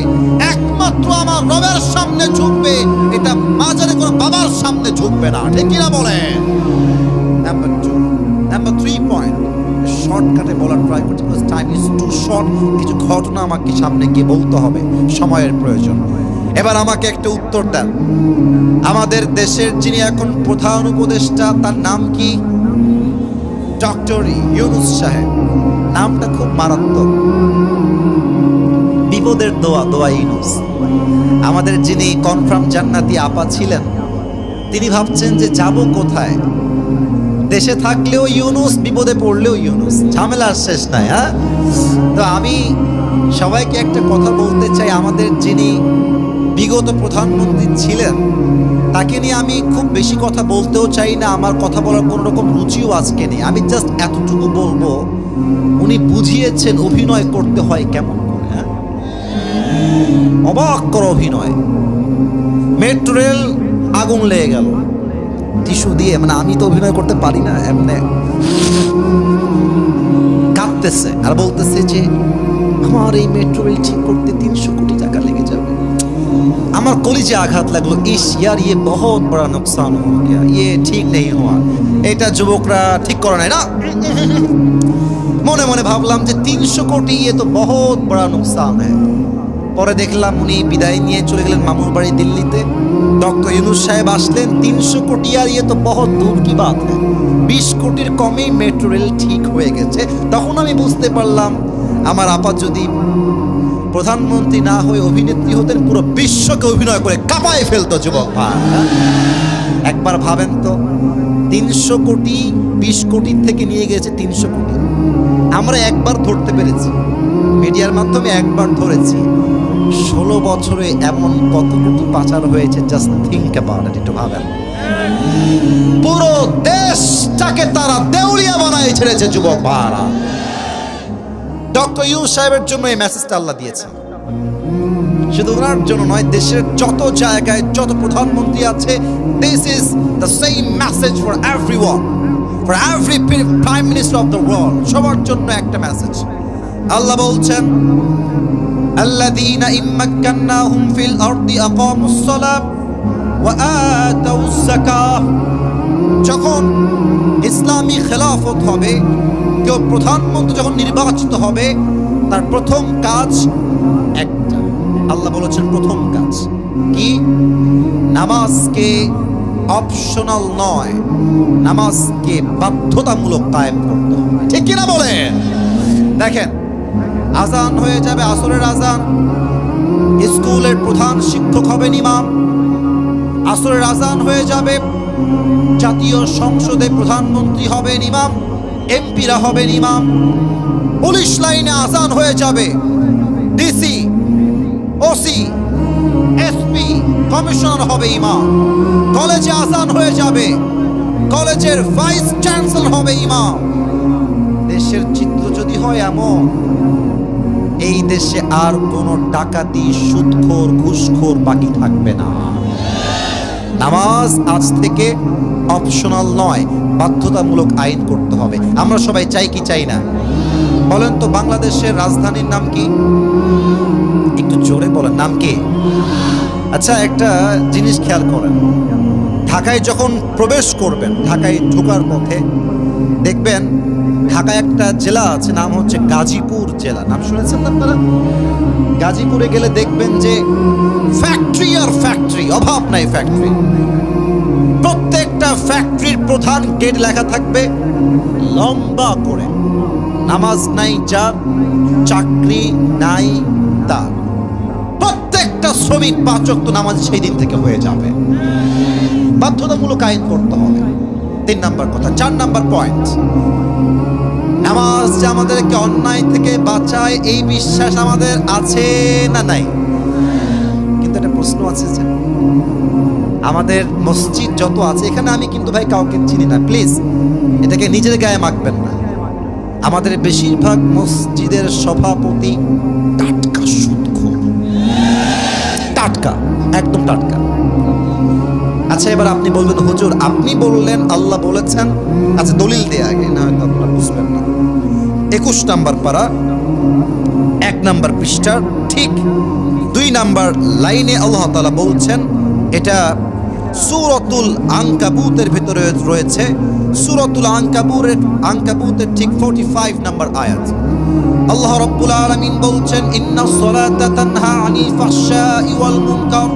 একমাত্র আমার রবের সামনে ঝুঁকবে, এটা মাজারে কোনো বাবার সামনে ঝুঁকবে না। ঠিক কিনা বলেন? নাম্বার 2, নাম্বার 3 পয়েন্ট শর্টকাটে বলার ট্রাই করছি, because time is too short. কিছু ঘটনা আমাকে সামনে গিয়ে বলতে হবে, সময়ের প্রয়োজন। এবার আমাকে একটা উত্তর দেন, আমাদের দেশের যিনি এখন প্রধান উপদেষ্টা, তার নাম কি? ডক্টর ইউনূস সাহেব। নামটা খুব মারাত্মক, বিপদের দোয়া, দোয়া ইউনূস। আমাদের যিনি কনফার্ম জান্নাতি আপা ছিলেন, তিনি ভাবছেন যে যাব কোথায়, দেশে থাকলেও ইউনূস, বিপদে পড়লেও ইউনূস, ঝামেলার শেষ নাই। হ্যাঁ, তো আমি সবাইকে একটা কথা বলতে চাই, আমাদের যিনি বিগত প্রধানমন্ত্রী ছিলেন, তাকে নিয়ে আমি খুব বেশি কথা বলতেও চাই না, আমার কথা বলার কোনো রকম রুচিও আজকে নেই। আমি জাস্ট এতটুকু বলবো, উনি বুঝিয়েছেন অভিনয় করতে হয় কেমন করে। হ্যাঁ, অবাক কর অভিনয়। মেট্রো রেল আগুন লেগে গেল, টিস্যু দিয়ে, মানে আমি তো অভিনয় করতে পারি না, এমনি কাঁদতেছে আর বলতেছে যে আমার এই মেট্রো রেল ঠিক করতে 300 কোটি টাকা লেগে যাবে। আমার কলিজে আঘাত লাগলো, ইস ইয়ার ইয়ে বহুত বড় নুকসান হো গয়া, ইয়ে ঠিক নেই হওয়া, এটা যুবকরা ঠিক করে নাই না। মনে মনে ভাবলাম যে 300 কোটি ইয়ে তো বহুত বড় নুকসান হ্যাঁ। পরে দেখলাম উনি বিদায় নিয়ে চলে গেলেন মামুর বাড়ি দিল্লিতে। ডক্টর ইউনূস সাহেব আসলেন, 300 কোটি আর ইয়ে তো বহুত দূর কি বাত হ্যাঁ, 20 কোটির কমেই মেট্রো রেল ঠিক হয়ে গেছে। তখন আমি বুঝতে পারলাম আমার আপা যদি প্রধানমন্ত্রী না হয়ে অভিনেত্রী হতেন, পুরো বিশ্বকে অভিনয় করে কাঁপায় ফেলতো যুবক ভাই। একবার ভাবেন তো, 300 কোটি 20 কোটির থেকে নিয়ে গেছে 300 কোটি। আমরা একবার ধরতে পেরেছি, মিডিয়ার মাধ্যমে একবার ধরেছি। 16 বছরে এমন কত কোটি পাচার হয়েছে, জাস্ট থিঙ্ক অ্যাবাউট ইট, একটু ভাবেন। পুরো দেশটাকে তারা দেউলিয়া বানায় ছেড়েছে যুবক ভাইরা। ডক্টর ইউনূস সাহেবের জন্য এই মেসেজটা আল্লাহ দিয়েছে, শুধু ওনার জন্য নয়, দেশের যত জায়গায় যত প্রধানমন্ত্রী আছে, this is the same message for everyone, for every prime minister of the world, সবার জন্য একটা মেসেজ। আল্লাহ বলছেন, আল্লাযীনা ইম্মাক্কান্নাহুম ফিল আরদি আকামুস সালাহ ওয়া আতাউজ যাকাহ। যখন ইসলামী খেলাফত হবে, কেউ প্রধানমন্ত্রী যখন নির্বাচিত হবে, তার প্রথম কাজ একটা, আল্লাহ বলেছেন প্রথম কাজ কি? নামাজকে অপশনাল নয়, নামাজকে বাধ্যতামূলক কায়েম করতে হবে। ঠিক কিনা বলেন? দেখেন, আজান হয়ে যাবে, আসরের আজান, স্কুলের প্রধান শিক্ষক হবেন ইমাম। আসরের আজান হয়ে যাবে, জাতীয় সংসদে প্রধানমন্ত্রী হবেন ইমাম, এমপিরা হবেন ইমাম। পুলিশ লাইনে আজান হয়ে যাবে, ডিসি, ওসি, এসপি, কমিশনার হবে ইমাম। কলেজে আজান হয়ে যাবে, কলেজের ভাইস চ্যান্সেলর হবে ইমাম। দেশের চিত্র যদি হয় এমন, এই দেশে আর কোনো ডাকাতি, সুদখোর, ঘুষখোর বাকি থাকবে না। নামাজ আজ থেকে অপশনাল নয়, বাধ্যতামূলক আইন করতে হবে। আমরা সবাই চাই কি চাই না? বলেন তো, বাংলাদেশের রাজধানীর নাম কি? একটু জোরে বলেন, নাম কি? আচ্ছা, একটা জিনিস খেয়াল করেন, ঢাকায় যখন প্রবেশ করবেন, ঢাকায় ঢোকার পথে দেখবেন ঢাকায় একটা জেলা আছে, নাম হচ্ছে গাজীপুর জেলা। নাম শুনেছেন না আপনারা? গাজীপুরে গেলে দেখবেন যে ফ্যাক্টরি আর ফ্যাক্টরি, অভাব নাই ফ্যাক্টরি। প্রত্যেকটা ফ্যাক্টরির প্রধান গেট লেখা থাকবে লম্বা করে, নামাজ নাই যার, চাকরি নাই তার। প্রত্যেকটা শ্রমিক 5 ওয়াক্ত নামাজ সেই দিন থেকে হয়ে যাবে। বাধ্যতামূলক আইন করতে হবে, 3 নাম্বার কথা। 4 নাম্বার পয়েন্ট, নামাজ যে আমাদেরকে অন্যায় থেকে বাঁচায়, এই বিশ্বাস আমাদের আছে না নাই? কিন্তু একটা প্রশ্ন আছে যে আমাদের মসজিদ যত আছে, এখানে আমি কিন্তু ভাই কাউকে চিনি না, প্লিজ এটাকে নিজের গায়ে মাখবেন না। আমাদের বেশিরভাগ মসজিদের সভাপতি টাটকা সুদখোর, টাটকা, একদম টাটকা। আচ্ছা, এবার আপনি বলবেন হুজুর আপনি বললেন আল্লাহ বলেছেন, আচ্ছা দলিল দেয়া আগে, না হয়তো আপনারা বুঝবেন না। 21 নাম্বার পারা, 1 নাম্বার পৃষ্ঠার ঠিক 2 নাম্বার লাইনে আল্লাহ তাআলা বলছেন, এটা সূরাতুল আনকাবুতের ভিতরে রয়েছে, সূরাতুল আনকাবুতের ঠিক 45 নাম্বার আয়াত। আল্লাহ রাব্বুল আলামিন বলছেন, ইন্নাস সালাতা তানহা আনিল ফাহশাই ওয়াল মুনকার।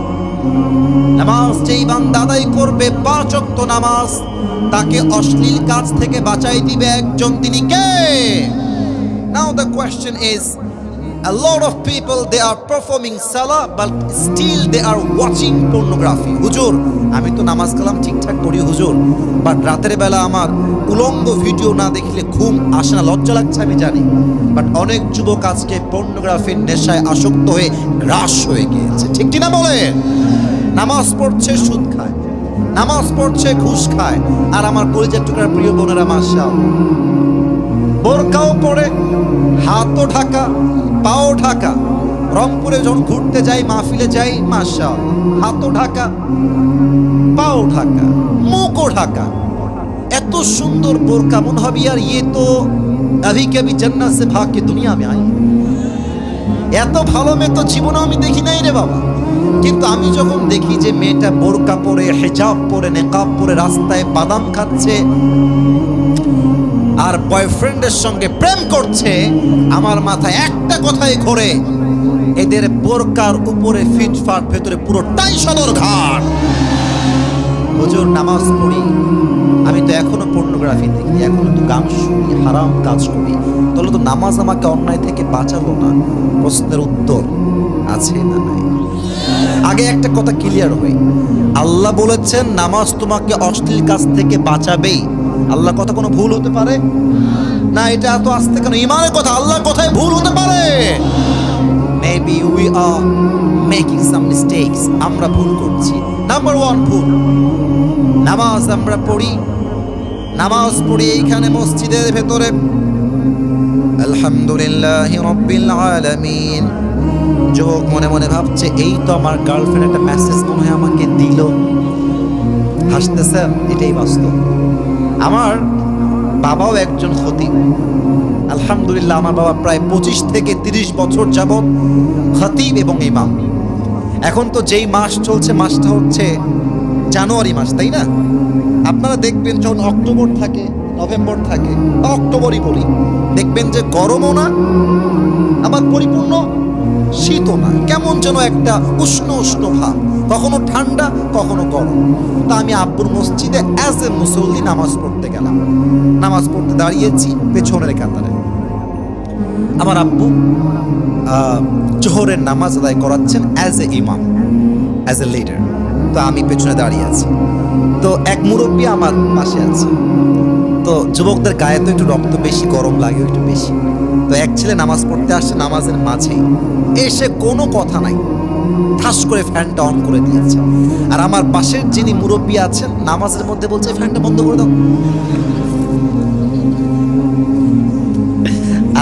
নামাজ যেই বান্দা আদায় করবে 5 ওয়াক্ত নামাজ, তাকে অশ্লীল কাজ থেকে বাঁচাই দিবে একজন, তিনি কে? Now the question is, a lot of people they are performing salah but still they are watching pornography. হুজুর আমি তো নামাজ কালাম ঠিকঠাক করি হুজুর, বাট রাতের বেলা আমার উলঙ্গ ভিডিও না দেখলে ঘুম আসে না, লজ্জা লাগছে আমি জানি, বাট অনেক যুবক আজকে পর্নোগ্রাফির নেশায় আসক্ত হয়ে গ্রাস হয়ে গিয়েছে। ঠিক কি না বলেন? নামাজ পড়ছে, সুদ খায়, নামাজ পড়ছে, ঘুষ খায়। আর আমার কলিজার টুকরার প্রিয় বোনেরা, মাশাআল্লাহ, বোরকাও পরে, হাতও ঢাকা, পাও ঢাকা। রংপুরে যখন ঘুরতে যাই, মাহফিলে যাই, মাশাআল্লাহ, হাতও ঢাকা, পাও ঢাকা, মুখও ঢাকা। এত সুন্দর বোরকা, মনে হবে আর ইয়ে তো अभी के अभी जन्नत से भाग के दुनिया में आई। এত ভালো মেয়ে তো জীবনে আমি দেখি নাই রে বাবা। কিন্তু আমি যখন দেখি যে মেয়েটা বোরকা পরে, হিজাব পরে, নেকাব পরে রাস্তায় বাদাম খাচ্ছে আর বয়ফ্রেন্ডের সঙ্গে প্রেম করছে, আমার মাথায় একটা কথাই ঘোরে, এদের বোরকার উপরে ফিটফাট, ভেতরে পুরোটাই সদর ঘাট। হুজুর নামাজ পড়ি, আমি তো এখনো পর্নোগ্রাফি দেখি, এখনো তো গান শুনি, হারাম কাজ করি, তাহলে তো নামাজ আমাকে অন্যায় থেকে বাঁচালো না। প্রশ্নের উত্তর আছে না নাই? আগে একটা কথা ক্লিয়ার হই, আল্লাহ বলেছেন নামাজ তোমাকে অশ্লীল কাজ থেকে বাঁচাবেই। আল্লাহ কথা কোনো ভুল হতে পারে না? এটা এত আস্তে কেন? ইমানের কথা, আল্লাহর কথায় ভুল হতে পারে। Maybe we are making some mistakes, আমরা ভুল করছি। নাম্বার ওয়ান ভুল, নামাজ আমরা পড়ি, নামাজ পড়ি এইখানে মসজিদের ভেতরে আলহামদুলিল্লাহি রাব্বিল আলামিন। যুবক মনে মনে ভাবছে এই তো আমার গার্লফ্রেন্ড একটা মেসেজ মনে হয় আমাকে দিল। হাসতেছেন, এটাই বাস্তব। আমার বাবাও একজন খতিব, আলহামদুলিল্লাহ। আমার বাবা প্রায় 25 থেকে 30 বছর যাবত খতিব এবং ইমাম। এখন তো যেই মাস চলছে, মাসটা হচ্ছে জানুয়ারি মাস, তাই না? আপনারা দেখবেন যখন অক্টোবর থাকে, নভেম্বর থাকে, অক্টোবরই বলি, দেখবেন যে গরমও না আবার পরিপূর্ণ শীতও না, কেমন যেন একটা উষ্ণ উষ্ণ ভাব, কখনো ঠান্ডা কখনো গরম। তা আমি আব্বুর মসজিদে অ্যাজ এ মুসল্লি নামাজ পড়তে গেলাম। নামাজ পড়তে দাঁড়িয়েছি পেছনের কাতারে। আমার আব্বু জোহরের নামাজ আদায় করাচ্ছেন অ্যাজ এ ইমাম, অ্যাজ এ লিডার। তো আমি পেছনে দাঁড়িয়ে আছি, তো এক মুরব্বী আমার পাশে আছে। তো যুবকদের গায়ে তো একটু রক্ত বেশি, গরম লাগে একটু বেশি। তো এক ছেলে নামাজ পড়তে আসছে, নামাজের মাঝেই এসে কোনো কথা নাই ঠাস করে ফ্যানটা অন করে দিয়েছে। আর আমার পাশের যিনি মুরব্বী আছেন নামাজের মধ্যে বলছে ফ্যানটা বন্ধ করে দাও।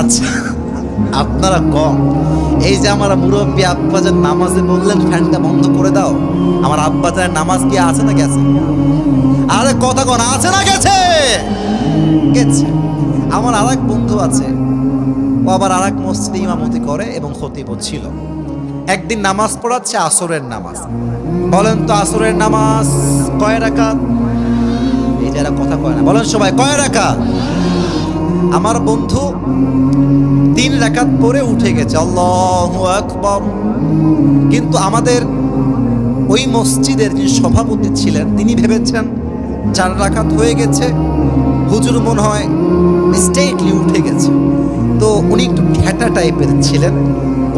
আচ্ছা আপনারা কম, এই যে আমার মুরব্বী আব্বাজান নামাজে বললেন ফ্যানটা বন্ধ করে দাও, আমার আব্বাজানের নামাজ কি আছে না গেছে? আরে কথা কোন আছে না গেছে? গেছে। আমার আর এক বন্ধু আছে, ও আবার আর এক মসজিদে ইমামতি করে এবং খতিবও ছিল। একদিন নামাজ পড়াচ্ছে আসরের নামাজ। বলেন তো আসরের নামাজ কয় রাকাত? এই যারা কথা কয় না, বলেন সবাই কয় রাকাত? আমার বন্ধু 3 রাকাত পরে উঠে গেছে, আল্লাহু আকবার। কিন্তু আমাদের ওই মসজিদের যে সভাপতি ছিলেন তিনি ভেবেছেন 4 রাকাত হয়ে গেছে, হুজুর মনে হয় মিস্টেকলি উঠে গেছে। তো উনি একটু ঘেটা টাইপের ছিলেন,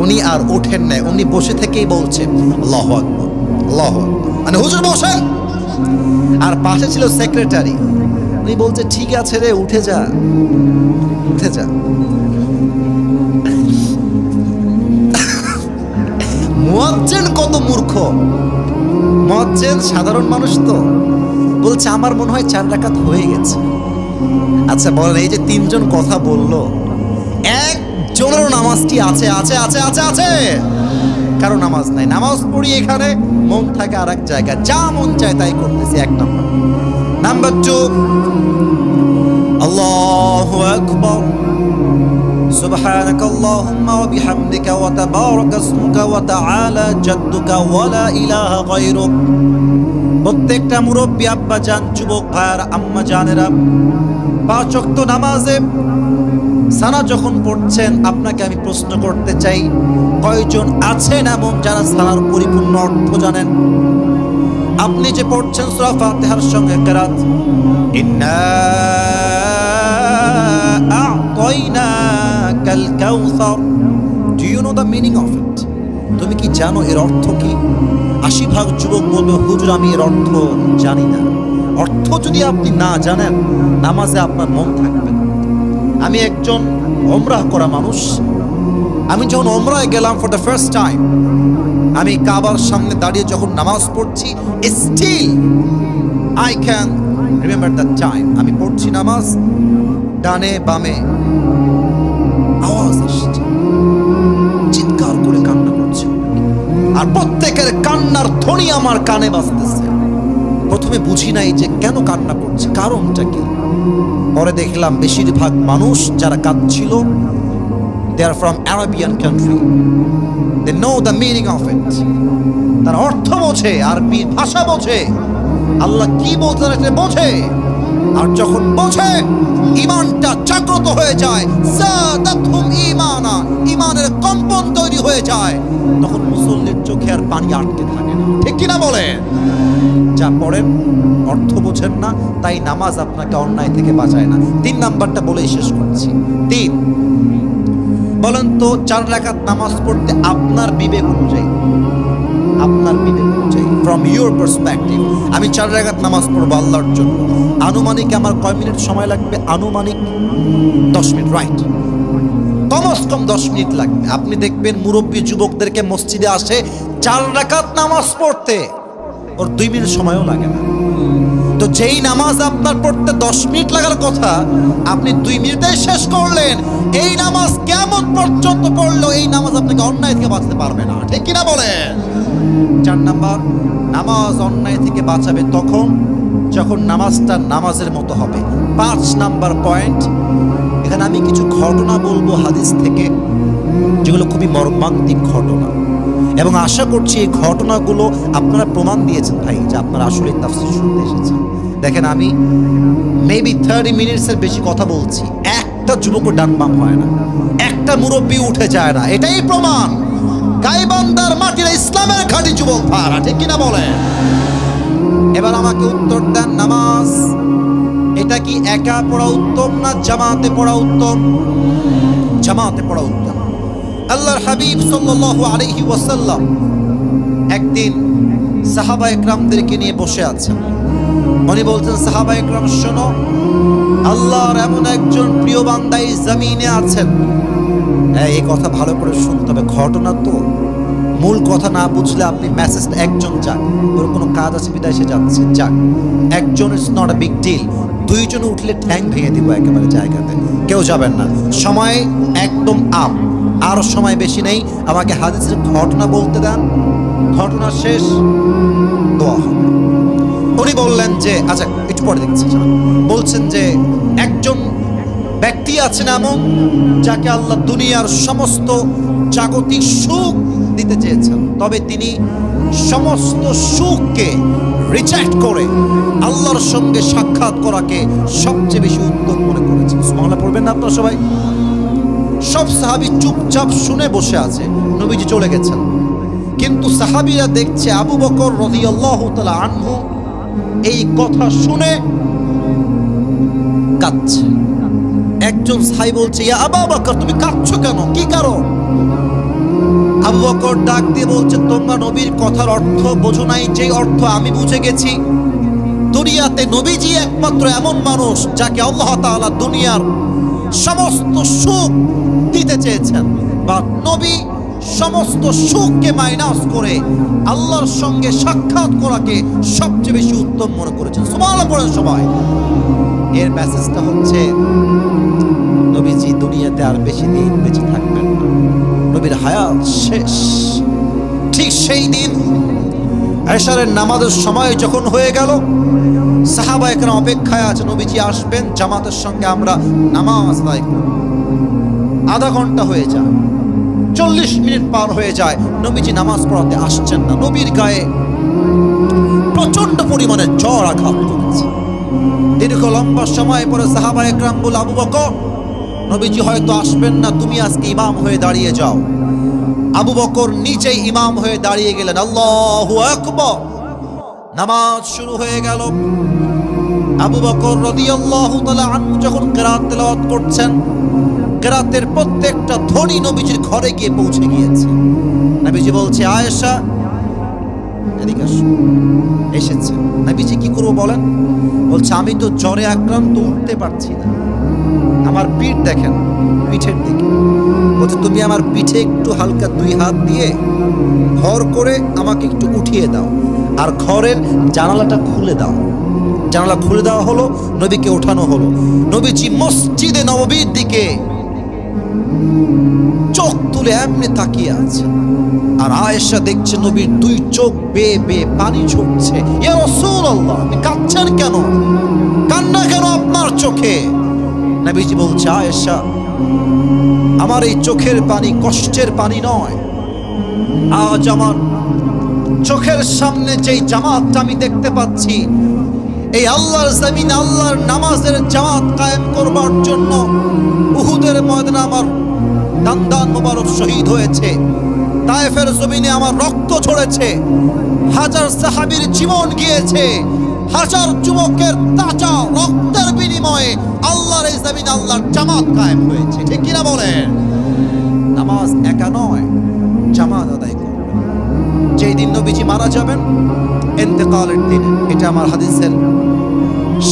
উনি আর ওঠেন নাই, উনি বসে থেকেই বলছে আল্লাহু আকবার, আল্লাহু আকবার, মানে হুজুর বসেন। আর পাশে ছিল সেক্রেটারি, উনি বলছে ঠিক আছে রে উঠে যা, উঠে যা। মুয়াজ্জিন কত মূর্খ! মুয়াজ্জিন সাধারণ মানুষ তো, বলছে আমার মনে হয় 4 রাকাত হয়ে গেছে। আচ্ছা বলেন, এই যে 3 জন কথা বললো, একজনেরও নামাজ কি আছে? আছে আছে আছে আছে? কারো নামাজ নাই। নামাজ পড়ি এখানে, মন থাকে আর এক জায়গায়, যা মন চায় তাই করতেছি। 1 নম্বর। নাম্বার 2, আল্লাহু আকবার, সুবহানাকাল্লাহুম্মা ওয়া বিহামদিকা ওয়া তাবারাকা ইসমুকা ওয়া তাআলা জাদ্দুকা ওয়া লা ইলাহা গায়রুক। প্রত্যেকটা মুরব্বী আব্বাজান, যুবক ভাইয়ার, আম্মা জানেরা, 5 ওয়াক্ত নামাজে সানা যখন পড়ছেন, আপনাকে আমি প্রশ্ন করতে চাই, কয়জন আছেন এমন যারা সানার পরিপূর্ণ অর্থ জানেন? আপনি যে পড়ছেন সূরা ফাতিহার সঙ্গে কিরাত, ইন্না আ'তাইনাকাল কাউসার, do you know the meaning of it? তুমি কি জানো এর অর্থ কি? 80% যুবক বলবে হুজুর আমি এর অর্থ জানি না। অর্থ যদি আপনি না জানেন, নামাজে আপনার মন থাকবে না। আমি একজন ওমরাহ করা মানুষ, আমি যখন ওমরায় গেলাম ফর দ্য ফার্স্ট টাইম, আমি কাবার সামনে দাঁড়িয়ে যখন নামাজ পড়ছি, still I can remember that time. আমি পড়ছি নামাজ, ডানে বামে আওয়াজ আসছে, চিৎকার করে কান্না করছে, আর প্রত্যেকের কান্নার ধ্বনি আমার কানে বাজতেছে। প্রথমে বুঝি নাই যে কেন কান্না করছে, কারণটা কি। পরে দেখলাম বেশিরভাগ মানুষ যারা কাঁদছিল They are from Arabian country. They know the meaning of it. তার অর্থ বোঝে, আরবি ভাষা বোঝে, আল্লাহ কি বলছেন এটা বোঝে। আর যখন বোঝে ঈমানটা জাগ্রত হয়ে যায়, যাদাতহুম ঈমানা, ঈমানের কম্পন তৈরি হয়ে যায়, তখন মুসল্লির চোখে আর পানি আটকে থাকে না। ঠিক কি না বলেন? যা পড়েন অর্থ বোঝেন না, তাই নামাজ আপনাকে অন্যায় থেকে বাঁচায় না। 3 নাম্বারটা বলেই শেষ করছি। 3, বলেন তো 4 রাকাত নামাজ পড়তে আপনার বিবেক অনুযায়ী, আপনার বিবেক অনুযায়ী, ফ্রম ইউর পার্সপেক্টিভ, আমি 4 রাকাত নামাজ পড়বো আল্লাহর জন্য, আনুমানিক আমার কয় মিনিট সময় লাগবে? আনুমানিক 10 মিনিট, রাইট? কমস কম 10 মিনিট লাগবে। আপনি দেখবেন মুরব্বী যুবকদেরকে মসজিদে আসে 4 রাকাত নামাজ পড়তে, ওর 2 মিনিট সময়ও লাগে না। তো যেই নামাজ আপনার পড়তে 10 মিনিট লাগার কথা, আপনি 2 মিনিটে শেষ করলেন। এই নামাজ কিয়ামত পর্যন্ত পড়লেও এই নামাজ আপনাকে অন্যায় থেকে বাঁচাতে পারবে না। ঠিক কিনা বলেন? 4 নাম্বার, নামাজ অন্যায় থেকে বাঁচাবে তখন যখন নামাজটা নামাজের মতো হবে। 5 নাম্বার পয়েন্ট, এখানে আমি কিছু ঘটনা বলবো হাদিস থেকে, যেগুলো খুবই মর্মান্তিক ঘটনা, এবং আশা করছি এই ঘটনাগুলো আপনারা প্রমাণ দিয়েছেন ভাই যে আপনারা আসলে তাফসীর শুনতে এসেছেন। দেখেন, আমি মেবি 30 মিনিটসের বেশি কথা বলছি, একটা যুবক ডান বাম হয় না, একটা মুরব্বী উঠে যায় না। এটাই প্রমাণ গাইবান্ধার মাটির ইসলামের খাঁটি যুবক ভাড়া। ঠিক কিনা বলে? এবার আমাকে উত্তর দেন, নামাজ এটা কি একা পড়া উত্তম না জামাতে পড়া উত্তম? জামাতে পড়া উত্তম। আল্লাহর হাবিব সাল্লাল্লাহু আলাইহি ওয়াসাল্লাম একদিন সাহাবা একরামদেরকে নিয়ে বসে আছেন। উনি বলছেন, সাহাবা একরাম শোনো, আল্লাহর এমন একজন প্রিয় বান্দা এই জমিনে আছেন। এই কথা ভালো করে শুনতে হবে, ঘটনা তো, মূল কথা না বুঝলে আপনি মেসেজটা, একজন যাক, ওর কোনো কাজ আছে বিদায় সে যাচ্ছে, যাক, একজন is not a big deal. 2 জন উঠলে ঠ্যাং ভেঙে দিব একেবারে জায়গাতে, কেউ যাবেন না। সময় একদম আরো সময় বেশি নেই, আমাকে হাদিসের ঘটনা বলতে দেন, ঘটনা শেষ দোয়া হবে। উনি বললেন যে, আচ্ছা একটু পরে দেখছি, বলছেন যে একজন ব্যক্তি আছেন এমন যাকে আল্লাহ দুনিয়ার সমস্ত জাগতিক সুখ দিতে চেয়েছেন, তবে তিনি সমস্ত সুখকে রিজেক্ট করে আল্লাহর সঙ্গে সাক্ষাৎ করাকে সবচেয়ে বেশি উত্তম মনে করেছেন। সুবহানাল্লাহ পড়বেন না আপনারা সবাই? সব সাহাবী চুপচাপ শুনে বসে আছে, নবীজি চলে গেছেন। কিন্তু সাহাবীরা দেখছে আবু বকর রাদিয়াল্লাহু তাআলা আনহু এই কথা শুনে কাঁদছে। একজন সাহাবী বলছে, ইয়া আবু বকর, তুমি কাঁদছো কেন? কি কারণ? আবু বকর ডাক দিয়ে বলছে, তোমরা নবীর কথার অর্থ বোঝো নাই যে অর্থ আমি বুঝে গেছি। দুনিয়াতে নবীজি একমাত্র এমন মানুষ যাকে আল্লাহ তাআলা দুনিয়ার সমস্ত সুখ দিতে চেয়েছেন, বা নবী সমস্ত সুখকে মাইনাস করে আল্লাহর সঙ্গে সাক্ষাৎ করাকে সবচেয়ে বেশি উত্তম মনে করেছেন। সুবহানাল্লাহ পড়েন সবাই। এর মেসেজটা হচ্ছে, নবীজি দুনিয়াতে আর বেশি দিন বেঁচে থাকবেন না, নবীর হায়াত শেষ। ঠিক সেই দিন এশারের নামাজের সময় যখন হয়ে গেল, সাহাবা একরাম অপেক্ষায় আছে, নবীজি আসবেন, জামাতের সঙ্গে আমরা নামাজ আদায় করব। আধা ঘন্টা হয়ে যায়, 40 মিনিট পার হয়ে যায়, নবীজি নামাজ পড়াতে আসছেন না। নবীর গায়ে প্রচন্ড পরিমাণে জ্বর আঘাত করেছে। দীর্ঘ লম্বা সময় পরে সাহাবা একরাম বলে, আবু বকর, নবীজি হয়তো আসবেন না, তুমি আজকে ইমাম হয়ে দাঁড়িয়ে যাও। আবু বকর নিজেই ইমাম হয়ে দাঁড়িয়ে গেলেন। আল্লাহু আকবার। নামাজ শুরু হয়ে গেল। আবু বকর রাদিয়াল্লাহু তাআলা আনহু যখন কিরাত তেলাওয়াত করছেন, কিরাতের প্রত্যেকটা ধ্বনি নবীজির ঘরে গিয়ে পৌঁছে গিয়েছে। নবীজি বলছে, আয়েশা এদিকে আসো। এসেছে। নবীজি কি করবো বলেন? বলছে, আমি তো জ্বরে আক্রান্ত, উঠতে পারছি না, আমার পিঠ দেখেন, পিঠের দিকে। বলছে, তুমি আমার পিঠে একটু হালকা 2 হাত দিয়ে ভর করে আমাকে একটু উঠিয়ে দাও, আর ঘরের জানালাটা খুলে দাও। জানালা খুলে দেওয়া হলো, নবীকে ওঠানো হলো। নবীজি মসজিদে নববীর দিকে চোখ তুলে এমনি তাকিয়ে আছে, আর আয়েশা দেখছে নবীর 2 চোখ বেয়ে বেয়ে পানি ঝরছে। ইয়া রাসূলুল্লাহ, আপনি কাঁদছেন কেন? কান্না কেন আপনার চোখে? নবীজি বলছে, আয়েশা, আমার এই চোখের পানি কষ্টের পানি নয়। আজ আমার চোখের সামনে যেই জামাতটা আমি দেখতে পাচ্ছি, এই আল্লাহর জমিন আল্লাহর নামাজের জামাত কায়েম করবার জন্য উহুদের ময়দানে আমার দান্দান মোবারক শহীদ হয়েছে, তায়েফের জমিনে আমার রক্ত ঝরেছে, হাজার সাহাবীর জীবন গিয়েছে, হাজার যুবকের তাজা রক্তের বিনিময়ে আল্লাহর এই জমিন আল্লাহর জামাত কায়েম হয়েছে। ঠিক কিনা বলেন? নামাজ একা নয়, জামাত আদায় করবে। যেই দিন নবীজি মারা যাবেন, ইন্তেকালের দিনে, এটা আমার হাদিসের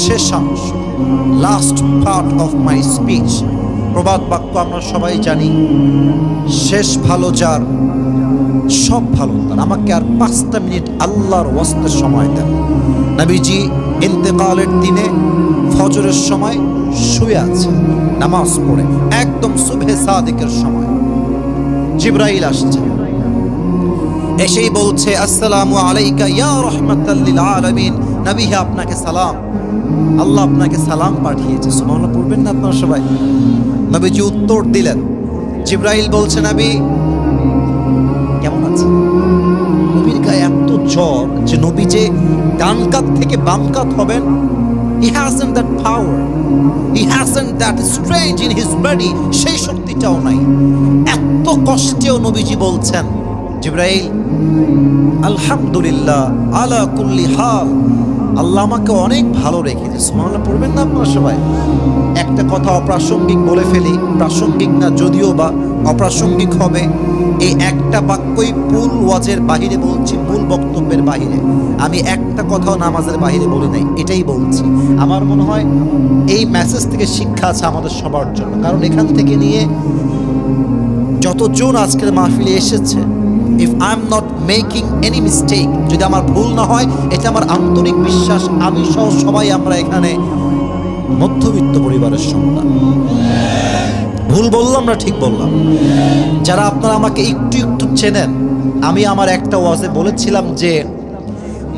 শেষাংশ, last part of my speech. প্রবাদ বাক্য আমরা সবাই জানি, শেষ ভালো যার সব ভালো তার। আমাকে আর 5টা মিনিট আল্লাহর ওয়াস্তে সময় দেন। নবীজি ইন্তেকালের দিনে ফজরের সময় শুয়ে আছে নামাজ পড়ে, একদম সুবহে সাদিকের সময় জিবরাইল আসছে, এসেই বলছে আসসালামু আলাইকা ইয়া রাহমাতাল লিল আলামিন। নবী হে, আপনাকে সালাম, আল্লাহ আপনাকে সালাম পাঠিয়েছে। সুবহানাল্লাহ পড়বেন না আপনারা সবাই? নবীজি উত্তর দিলেন, জিবরাইল বলছে নবী কেমন আছেন? নবীর গায়ে এত জ্বর যে নবী যে ডান কাত থেকে বাম কাত হবেন, he hasn't that power, he hasn't that strength in his body, সেই শক্তিটাও নাই। এত কষ্টেও নবীজি বলছেন, জিবরাইল আলহামদুলিল্লাহ আলা কুল্লি হাল, আল্লাহ আমাকে অনেক ভালো রেখেছে। সুবহানাল্লাহ পড়বেন না আপনারা সবাই? একটা কথা অপ্রাসঙ্গিক বলে ফেলি, প্রাসঙ্গিক না যদিও বা অপ্রাসঙ্গিক হবে। এই একটা বাক্যই ফুল ওয়াজের বাহিরে বলছি, মূল বক্তব্যের বাহিরে আমি একটা কথাও নামাজের বাহিরে বলি নাই, এটাই বলছি। আমার মনে হয় এই মেসেজ থেকে শিক্ষা আছে আমাদের সবার জন্য, কারণ এখান থেকে নিয়ে যতজন আজকের মাহফিলে এসেছে, if I am not making any mistake, যদি আমার ভুল না হয়, এটা আমার আন্তরিক বিশ্বাস, আমি সহ সবাই আমরা এখানে মধ্যবিত্ত পরিবারের সন্তান। ভুল বললাম না ঠিক বললাম? যারা আপনারা আমাকে একটু একটু চেনেন, আমি আমার একটা ওয়াজে বলেছিলাম যে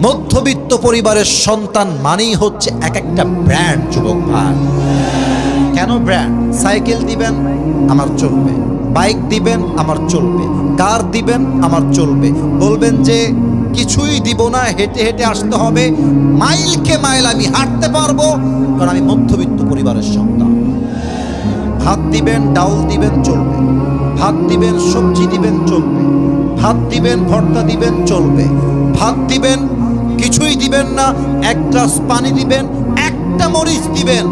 মধ্যবিত্ত পরিবারের সন্তান মানেই হচ্ছে এক একটা ব্র্যান্ড। যুবক ভাই, কেন ব্র্যান্ড? সাইকেল দিবেন আমার চলবে, বাইক দিবেন আমার চলবে, কার দিবেন আমার চলবে, বলবেন যে কিছুই দিব না, হেঁটে হেঁটে আসতে হবে, মাইলকে মাইল আমি হাঁটতে পারবো, কারণ আমি মধ্যবিত্ত পরিবারের সন্তান। ভাত দিবেন, ডাউল দিবেন চলবে, ভাত দিবেন, সবজি দিবেন চলবে, ভাত দিবেন, ভর্তা দিবেন চলবে, ভাত দিবেন, কিছুই দিবেন না, এক গ্লাস পানি দিবেন, একটা মরিচ দিবেন,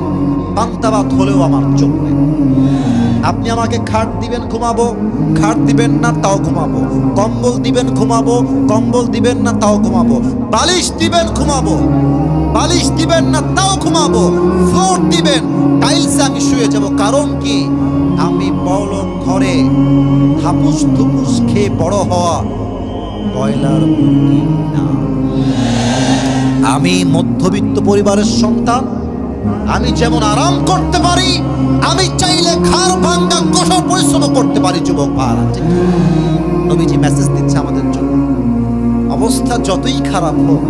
পান্তা ভাত হলেও আমার চলবে। আপনি আমাকে খাট দিবেন ঘুমাবো, খাট দিবেন না তাও ঘুমাবো, কম্বল দিবেন ঘুমাবো, কম্বল দিবেন না তাও ঘুমাবো, বালিশ দিবেন ঘুমাবো, বালিশ দিবেন না তাও ঘুমাবো, ফ্লোর দিবেন, টাইলসে আমি শুয়ে যাব। কারণ কি? আমি বড়লোক ঘরে হাপুস ধুপুস খেয়ে বড় হওয়া ব্রয়লার মুরগি না। আমি মধ্যবিত্ত পরিবারের সন্তান। আমি যেমন আরাম করতে পারি, আমি চাইলে ঘাড় ভাঙ্গা কঠোর পরিশ্রম করতে পারি। যুবক ভাইরা, নবীজি মেসেজ দিচ্ছে আমাদের জন্য। অবস্থা যতই খারাপ হোক,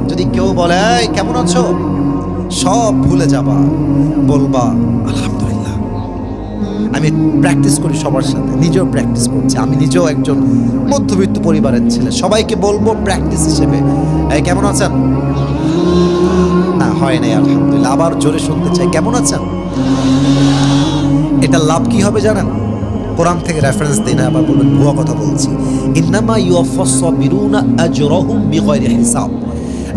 যদি কেউ বলে এই কেমন আছো, সব ভুলে যাবা, বলবা আলহামদুলিল্লাহ। আমি প্র্যাকটিস করি সবার সাথে, নিজেও প্র্যাকটিস করছি। আমি নিজেও একজন মধ্যবিত্ত পরিবারের ছেলে, সবাইকে বলবো প্র্যাকটিস হিসেবে, এই কেমন আছেন? না হয় নাই আলহামদুলিল্লাহ, আবার জোরে শুনতে চাই, কেমন আছেন? এটা লাভ কি হবে জানেন? কোরআন থেকে রেফারেন্স দিই না, আবার বলবেন ভুয়া কথা বলছি। ইন্নামা ইউওয়াফাস সাবিরুনা আজরাহুম বিগাইরি হিসাব।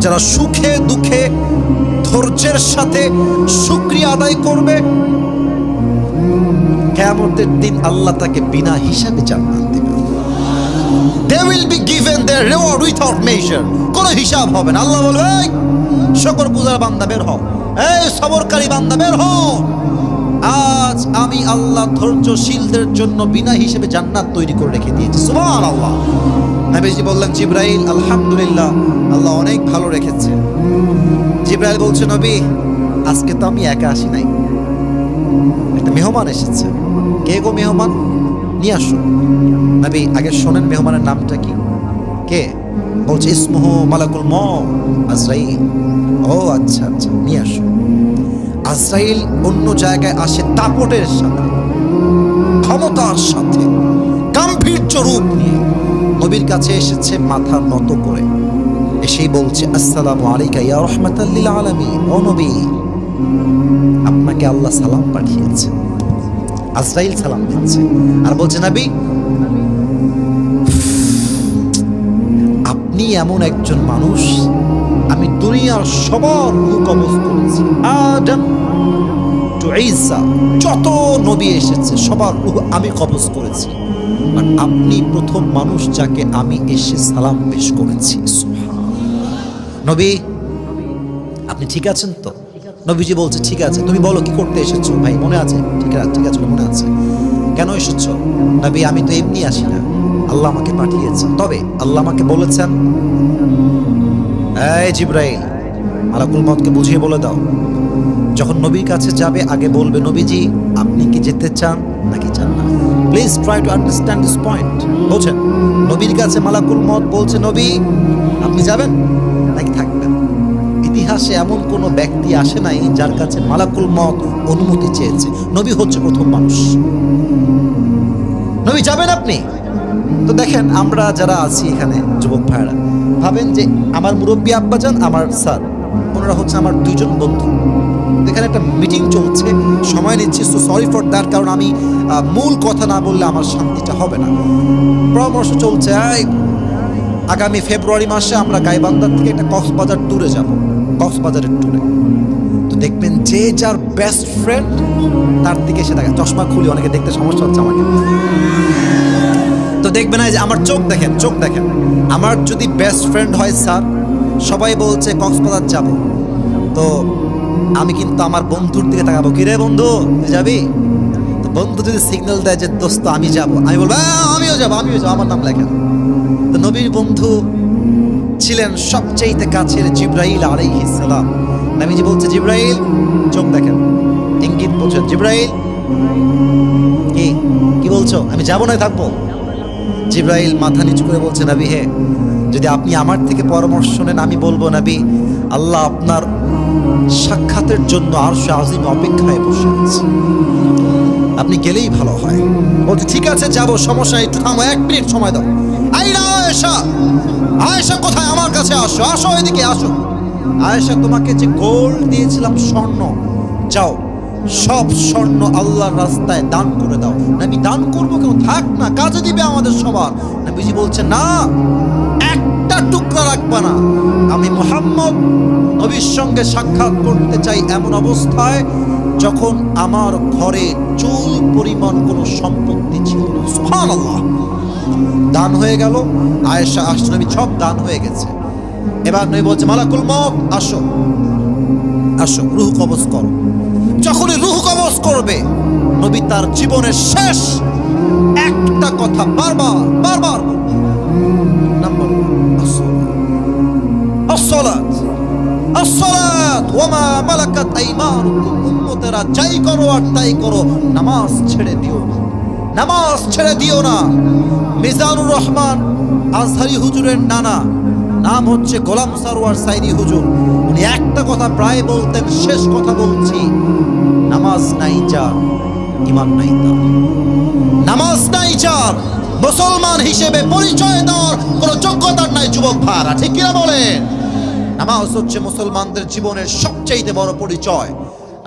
যারা সুখে দুঃখে ধৈর্যের সাথে শুকরিয়া আদায় করবে, কিয়ামতের দিন আল্লাহ তাকে বিনা হিসাবে জান্নাত দিবেন। They will be given their reward without measure. কোনো হিসাব হবে না। আল্লাহ বলবে এই শুকর গুজার বান্দা বের হও, এই সবরকারী বান্দা বের হও। আজ আমি আল্লাহ ধৈর্যশীলদের জন্য বিনা হিসেবে জান্নাত তৈরি করে রেখে দিয়েছি। সুবহানাল্লাহ। নবীজি বললেন জিবরাইল আলহামদুলিল্লাহ, আল্লাহ অনেক ভালো রেখেছে। জিবরাইল বলছে নবী আজকে তো আমি একা আসি নাই, একটা মেহমান এসেছে। কে গো মেহমান? নিয়ে আসো। নবী আগে শোনেন মেহমানের নামটা কি? কে? বলছে ইসমুহু মালাকুল মউত আজরাইল। ও আচ্ছা আচ্ছা, নিয়ে আসো। আজরাইল অন্য জায়গায় আসে দাপটের সাথে, ক্ষমতার সাথে গাম্ভীর্য রূপ নিয়ে নবীর কাছে এসেছে মাথা নত করে, এসেই বলছে আসসালামু আলাইকা ইয়া রাহমাতাল লিল আলামিন। ও নবী, আপনাকে আল্লাহ সালাম পাঠিয়েছে। আজরাইল সালাম দিচ্ছে আর বলছে নবী, আপনি এমন একজন মানুষ, আমি দুনিয়ার সবার রূহ কবজ করেছি। আদম টু ঈসা, যত নবী এসেছে সবার রূহ আমি কবজ করেছি, আর আপনি প্রথম মানুষ যাকে আমি এসে সালাম পেশ করেছি। নবী, আপনি ঠিক আছেন তো? নবীজি বলছে ঠিক আছে। তুমি বলো কি করতে এসেছো? ভাই মনে আছে? ঠিক আছে, ঠিক আছে, মনে আছে। কেন এসেছো? নবী, আমি তো এমনি আসি না, আল্লাহ আমাকে পাঠিয়েছে। তবে আল্লাহ আমাকে বলেছেন, এই জিবরাইল, মালাকুল মউতকে বুঝিয়ে বলে দাও, যখন নবীর কাছে যাবে আগে বলবে, নবীজি আপনি কি যেতে চান নাকি চান না? Please try to understand this point. বলছেন নবীর কাছে মালাকুল মউত বলছে, নবী আপনি যাবেন নাকি থাকবেন? ইতিহাসে এমন কোন ব্যক্তি আসে নাই যার কাছে মালাকুল মউত অনুমতি চেয়েছে। নবী হচ্ছে প্রথম মানুষ। নবী যাবেন আপনি? তো দেখেন, আমরা যারা আছি এখানে যুবক ভাইরা ভাবেন যে আমার মুরব্বী আব্বাজান, আমার স্যার, ওনারা হচ্ছে আমার দুইজন বন্ধু। এখানে একটা মিটিং চলছে, সময় নিচ্ছি, সো সরি ফর দ্যাট, কারণ আমি মূল কথা না বললে আমার শান্তিটা হবে না। পরামর্শ চলছে, আগামী ফেব্রুয়ারি মাসে আমরা গাইবান্ধার থেকে একটা কক্সবাজার ট্যুরে যাব, কক্সবাজারের ট্যুরে। তো দেখবেন যে যার বেস্ট ফ্রেন্ড তার দিকে এসে থাকে। চশমা খুলি, অনেকে দেখতে সমস্যা হচ্ছে আমাকে। তো দেখবেন এই যে আমার চোখ দেখেন, চোখ দেখেন, আমার যদি বেস্ট ফ্রেন্ড হয় স্যার, সবাই বলছে কক্সবাজার যাব, তো আমি কিন্তু আমার বন্ধুর দিকে তাকাবো, কি রে বন্ধু তুই যাবি? তো বন্ধু যদি সিগন্যাল দেয় যে দোস্ত আমি যাব, আমি বলবো আমিও যাবো, আমার নাম লেখেন। তো নবীর বন্ধু ছিলেন সবচেয়ে কাছের জিবরাইল আলাইহিস সালাম। নবীজি বলছে, জিবরাইল, চোখ দেখেন, ইঙ্গিত বলছেন, জিবরাইল কি বলছো? আমি যাবো না থাকবো? জিবরাইল মাথা নিচু করে বলছে, নবী হে, যদি আপনি আমার থেকে পরামর্শ নেন আমি বলবো, নবী আল্লাহ আপনার সাক্ষাতের জন্য আরশে আজিম অপেক্ষায় বসে আছে, আপনি গেলেই ভালো হয়। বলছে ঠিক আছে যাবো, সমস্যা, একটু থামো, 1 মিনিট সময় দাও। আয়েশা, আয়েশা কোথায়? আমার কাছে আসো, আসো এদিকে আসো। আয়েশা, তোমাকে যে গোল্ড দিয়েছিলাম, স্বর্ণ, যাও সব স্বর্ণ আল্লাহর রাস্তায় দান করে দাও। নবী, দান করবো কেন, থাক না, কাজে দিবে আমাদের সবার। নবীজি বলছে, না, একটা টুকরা রাখবা না। আমি মুহাম্মদ নবীর সঙ্গে সাক্ষাৎ করতে চাই এমন অবস্থায় যখন আমার ঘরে চুল পরিমাণ কোনো সম্পত্তি ছিল না। সুবহানাল্লাহ। দান হয়ে গেল, আয়েশা আসছে, নবী সব দান হয়ে গেছে। এবার নবী বলছে, মালাকুল মউত আসো, আসো, রূহ কবজ করো। যখনই রূহ কবজ করবে, নবী তার জীবনের শেষ একটা কথা বারবার বারবার বলবে, নাম্বার 1 আসসালাত, আসসালাত ওয়া মা মালাকাত আইমানুকুম। উম্মতেরা যাই করো আর তাই করো, নামাজ ছেড়ে দিও না, নামাজ ছেড়ে দিও না। মিজানুর রহমান আজহারি হুজুরের নানা, নাম হচ্ছে গোলাম সারওয়ার সাইরি হুজুর। উনি একটা কথা প্রায় বলতেন, শেষ কথা বলছি, নামাজ নাই যার, ঈমান নাই তার। নামাজ নাই যার, মুসলমান হিসেবে পরিচয় দেওয়ার কোনো যোগ্যতার নাই। যুবক ভাইরা ঠিক কিনা বলেন? নামাজ হচ্ছে মুসলমানদের জীবনের সবচেয়ে বড় পরিচয়।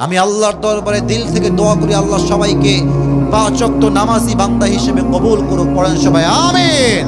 আমি আল্লাহর দরবারে দিল থেকে দোয়া করি, আল্লাহ সবাইকে 5 ওয়াক্ত নামাজি বান্দা হিসেবে কবুল করুক। পড়েন সবাই আমিন।